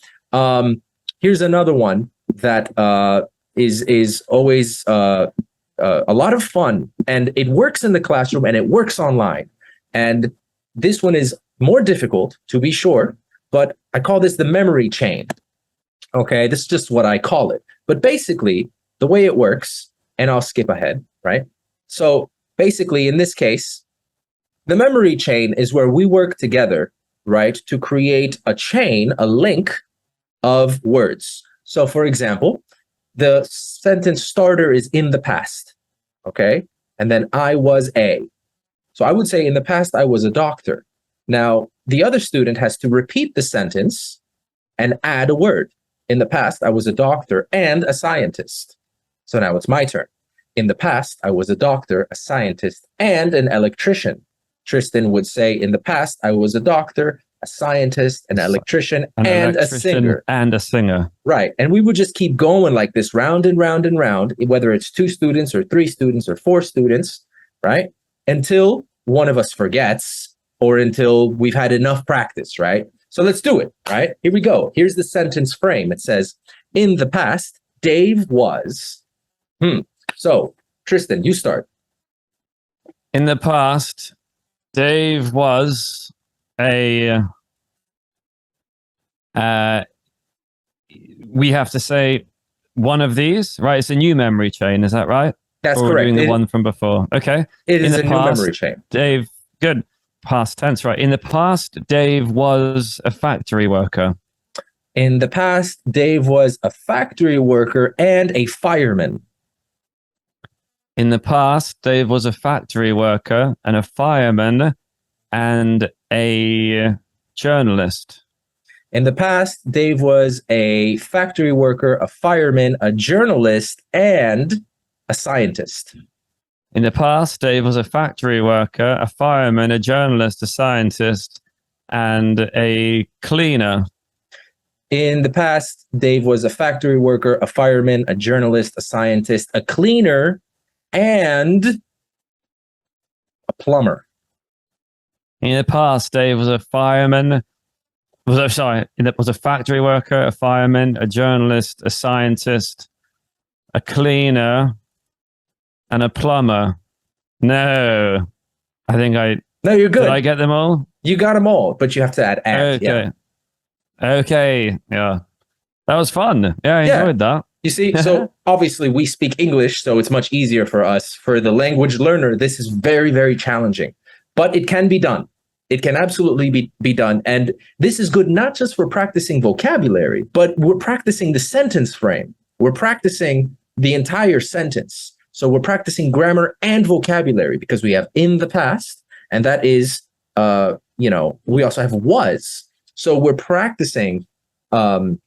Here's another one that is always a lot of fun, and it works in the classroom and it works online. And this one is more difficult, to be sure, but I call this the memory chain. Okay, this is just what I call it. But basically, the way it works, and I'll skip ahead, right? So basically, in this case, the memory chain is where we work together, right, to create a chain, a link of words. So for example, the sentence starter is in the past, okay? And then I was a. So I would say in the past, I was a doctor. Now, the other student has to repeat the sentence and add a word. In the past, I was a doctor and a scientist. So now it's my turn. In the past, I was a doctor, a scientist, and an electrician. Tristan would say, in the past, I was a doctor, a scientist, an electrician, and a singer. And a singer. Right. And we would just keep going like this, round and round and round, whether it's 2 students or 3 students or 4 students, right? Until one of us forgets, or until we've had enough practice, right? So let's do it, right? Here we go. Here's the sentence frame. It says, in the past, Dave was... So, Tristan, you start. In the past, Dave was a... we have to say one of these, right? It's a new memory chain, is that right? That's or correct. Doing the one from before. Okay. It is a new memory chain. Dave, good. Past tense, right? In the past, Dave was a factory worker. In the past, Dave was a factory worker and a fireman. In the past, Dave was a factory worker and a fireman and a journalist. In the past, Dave was a factory worker, a fireman, a journalist, and a scientist. In the past, Dave was a factory worker, a fireman, a journalist, a scientist, and a cleaner. In the past, Dave was a factory worker, a fireman, a journalist, a scientist, a cleaner, and a plumber. In the past, Dave was a fireman. Was a factory worker, a fireman, a journalist, a scientist, a cleaner, and a plumber. No, I think No, you're good. Did I get them all? You got them all, but you have to add "and." Okay. Yeah. Okay. Yeah. That was fun. Yeah, I enjoyed that. You see, so obviously we speak English, so it's much easier for us. For the language learner, this is very, very challenging, but it can be done. It can absolutely be done. And this is good not just for practicing vocabulary, but we're practicing the sentence frame. We're practicing the entire sentence. So we're practicing grammar and vocabulary because we have in the past, and that is, we also have was. So we're practicing a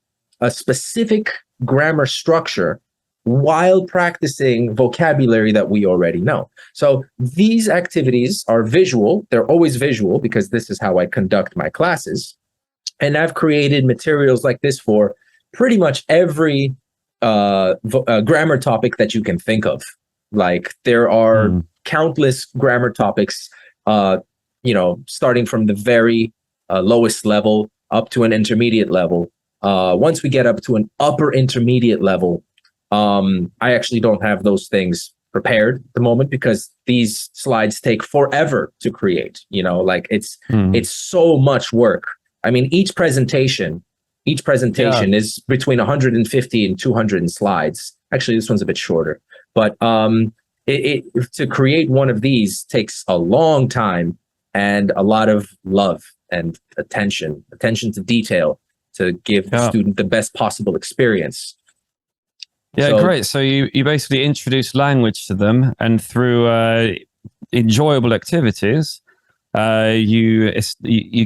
specific grammar structure while practicing vocabulary that we already know. So these activities are visual. They're always visual because this is how I conduct my classes. And I've created materials like this for pretty much every grammar topic that you can think of. Like there are countless grammar topics, starting from the very lowest level up to an intermediate level. Once we get up to an upper intermediate level, I actually don't have those things prepared at the moment because these slides take forever to create. It's so much work. I mean, each presentation is between 150 and 200 slides. Actually, this one's a bit shorter, but to create one of these takes a long time and a lot of love and attention to detail to give the student the best possible experience. Yeah, great. So you basically introduce language to them, and through enjoyable activities, you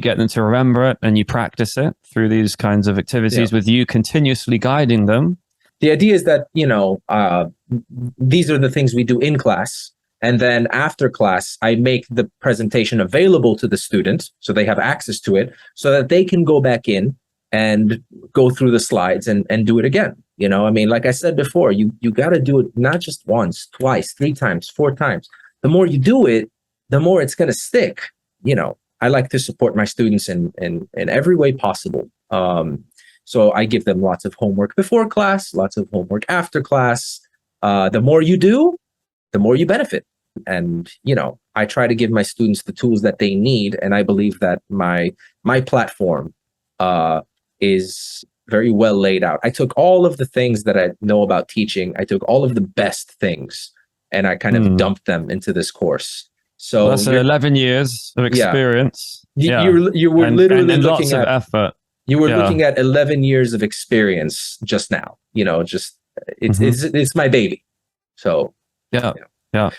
get them to remember it, and you practice it through these kinds of activities with you continuously guiding them. The idea is that, these are the things we do in class. And then after class, I make the presentation available to the student so they have access to it so that they can go back in and go through the slides and do it again. Like I said before, you got to do it not just once, twice, 3 times, 4 times. The more you do it, the more it's going to stick. I like to support my students in every way possible. So I give them lots of homework before class, lots of homework after class. The more you do, the more you benefit. And, I try to give my students the tools that they need. And I believe that my platform is very well laid out. I took all of the things that I know about teaching. I took all of the best things and I kind of dumped them into this course. So that's 11 years of experience. You were literally looking lots of effort. You were looking at 11 years of experience just now. It's my baby. So So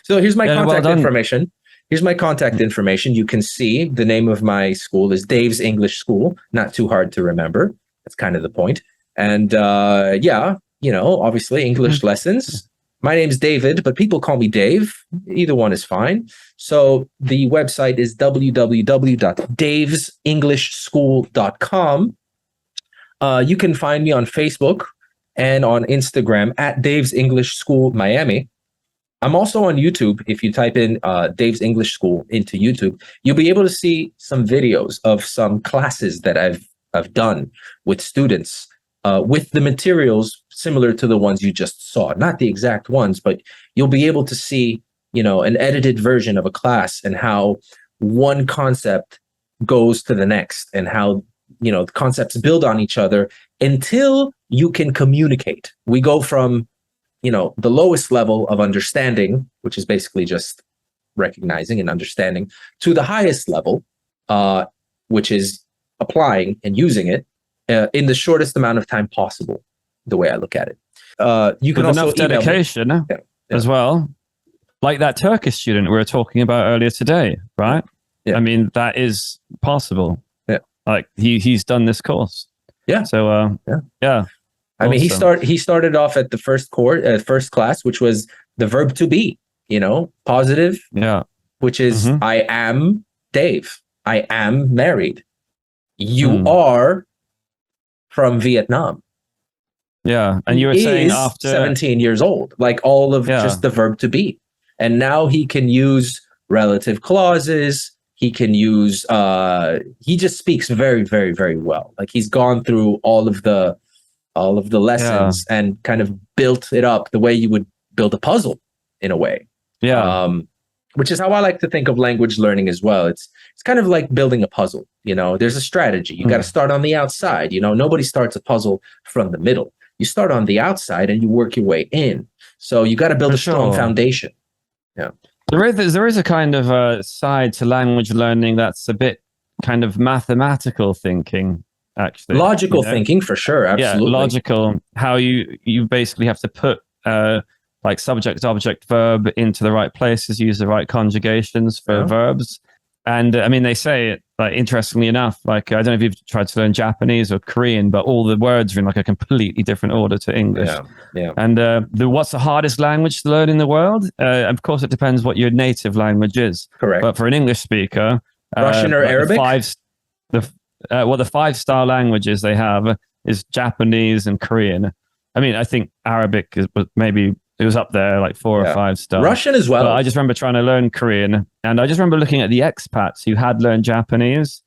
here's my contact information. Here's my contact information. You can see the name of my school is Dave's English School. Not too hard to remember. That's kind of the point. And obviously English lessons. My name's David, but people call me Dave. Either one is fine. So the website is www.davesenglishschool.com. You can find me on Facebook and on Instagram at Dave's English School Miami. I'm also on YouTube. If you type in Dave's English School into YouTube, you'll be able to see some videos of some classes that I've done with students with the materials similar to the ones you just saw. Not the exact ones, but you'll be able to see, an edited version of a class and how one concept goes to the next and how, the concepts build on each other until you can communicate. We go from the lowest level of understanding, which is basically just recognizing and understanding, to the highest level, which is applying and using it in the shortest amount of time possible, the way I look at it. You can also enough dedication as well. Like that Turkish student we were talking about earlier today, right? Yeah. I mean, that is possible. Yeah. like he's done this course. Yeah. So yeah. I mean, Awesome. he started off at the first class, which was the verb to be, positive, Yeah. which is Mm-hmm. I am Dave. I am married. You Mm. are from Vietnam. Yeah. And you He were saying is after, 17 years old, like all of yeah, just the verb to be. And now he can use relative clauses. He can use, he just speaks very, very, very well. Like he's gone through all of the yeah, lessons and kind of built it up the way you would build a puzzle in a way. yeah. Which is how I like to think of language learning as well. It's kind of like building a puzzle. There's a strategy. You got to Mm. start on the outside. Nobody starts a puzzle from the middle. You start on the outside and you work your way in. So you got to build For a strong sure. foundation. Yeah. There is a kind of a side to language learning that's a bit kind of mathematical thinking, actually. Logical thinking for sure. Yeah, Absolutely. logical. How you basically have to put like subject, object, verb into the right places, use the right conjugations for Yeah. verbs. And I mean, they say it, like, interestingly enough, like, I don't know if you've tried to learn Japanese or Korean, but all the words are in like a completely different order to English. Yeah. Yeah. And what's the hardest language to learn in the world? Of course, it depends what your native language is. Correct. But for an English speaker, Russian or like Arabic? the 5-star languages they have is Japanese and Korean. I mean, I think Arabic was maybe it was up there like 4 or 5 stars. Russian as well. But I just remember trying to learn Korean, and I just remember looking at the expats who had learned Japanese,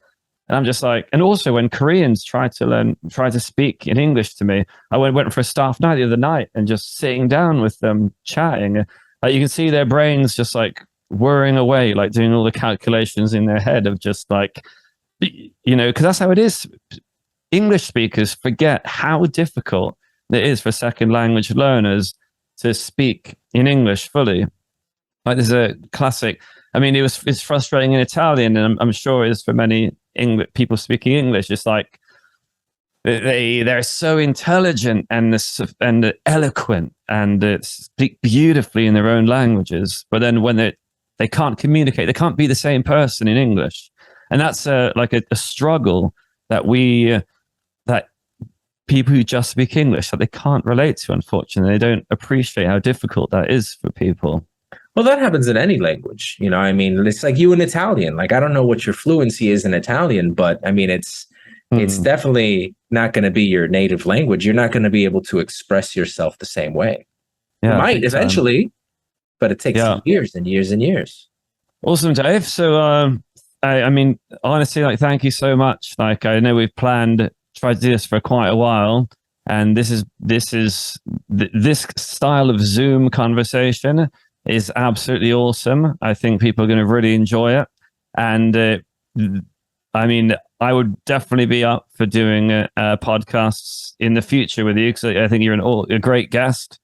and I'm just like, and also when Koreans try to speak in English to me, I went for a staff night the other night and just sitting down with them chatting. Like you can see their brains just like whirring away, like doing all the calculations in their head of just like, because that's how it is. English speakers forget how difficult it is for second language learners to speak in English fully. Like there's a classic. I mean, it's frustrating in Italian, and I'm sure it is for many people speaking English. It's like they're so intelligent and eloquent and speak beautifully in their own languages, but then when they can't communicate, they can't be the same person in English, and that's like a struggle that that people who just speak English that they can't relate to. Unfortunately, they don't appreciate how difficult that is for people. Well, that happens in any language. I mean, it's like you in Italian. Like, I don't know what your fluency is in Italian, but I mean, it's definitely not going to be your native language. You're not going to be able to express yourself the same way. Yeah, you might eventually, but it takes years and years and years. Awesome, Dave. So, I mean, honestly, like, thank you so much. Like, I know we've tried to do this for quite a while, and this style of Zoom conversation is absolutely awesome. I think people are going to really enjoy it, and I mean, I would definitely be up for doing podcasts in the future with you, because I think you're a great guest.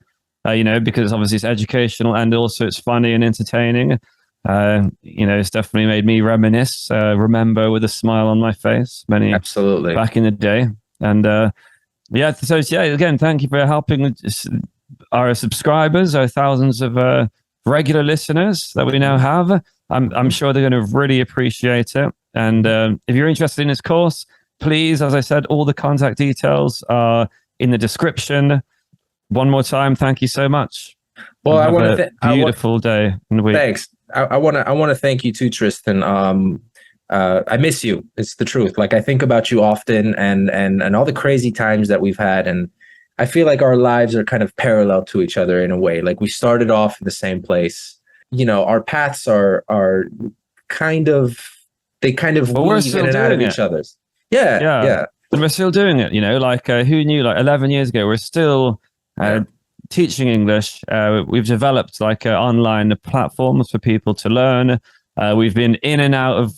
Because obviously it's educational and also it's funny and entertaining. It's definitely made me reminisce, remember with a smile on my face, absolutely back in the day. And again, thank you for helping our subscribers, our thousands of regular listeners that we now have. I'm sure they're going to really appreciate it. And if you're interested in this course, please, as I said, all the contact details are in the description. One more time, thank you so much. Well, I want to beautiful day and week. Thanks. I want to thank you too, Tristan. I miss you. It's the truth. Like, I think about you often, and all the crazy times that we've had, and I feel like our lives are kind of parallel to each other in a way. Like, we started off in the same place. Our paths are kind of weave in and out of each other's. Yeah. And we're still doing it. Like who knew? Like 11 years ago, we're still teaching English. We've developed like online platforms for people to learn. We've been in and out of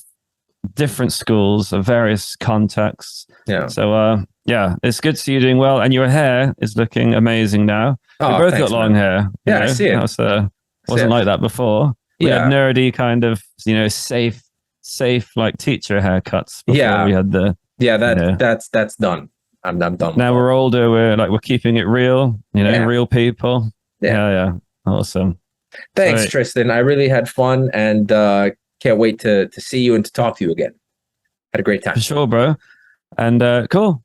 different schools of various contexts. Yeah. So it's good to see you doing well, and your hair is looking amazing now. We both got long hair. Yeah, I see it. Wasn't like that before. We had nerdy kind of safe like teacher haircuts before we had the that's done. I'm done. Now we're older. We're keeping it real. Real people. Yeah. Awesome. Thanks, Tristan. I really had fun, and can't wait to see you and to talk to you again. Had a great time. For sure, bro. And cool.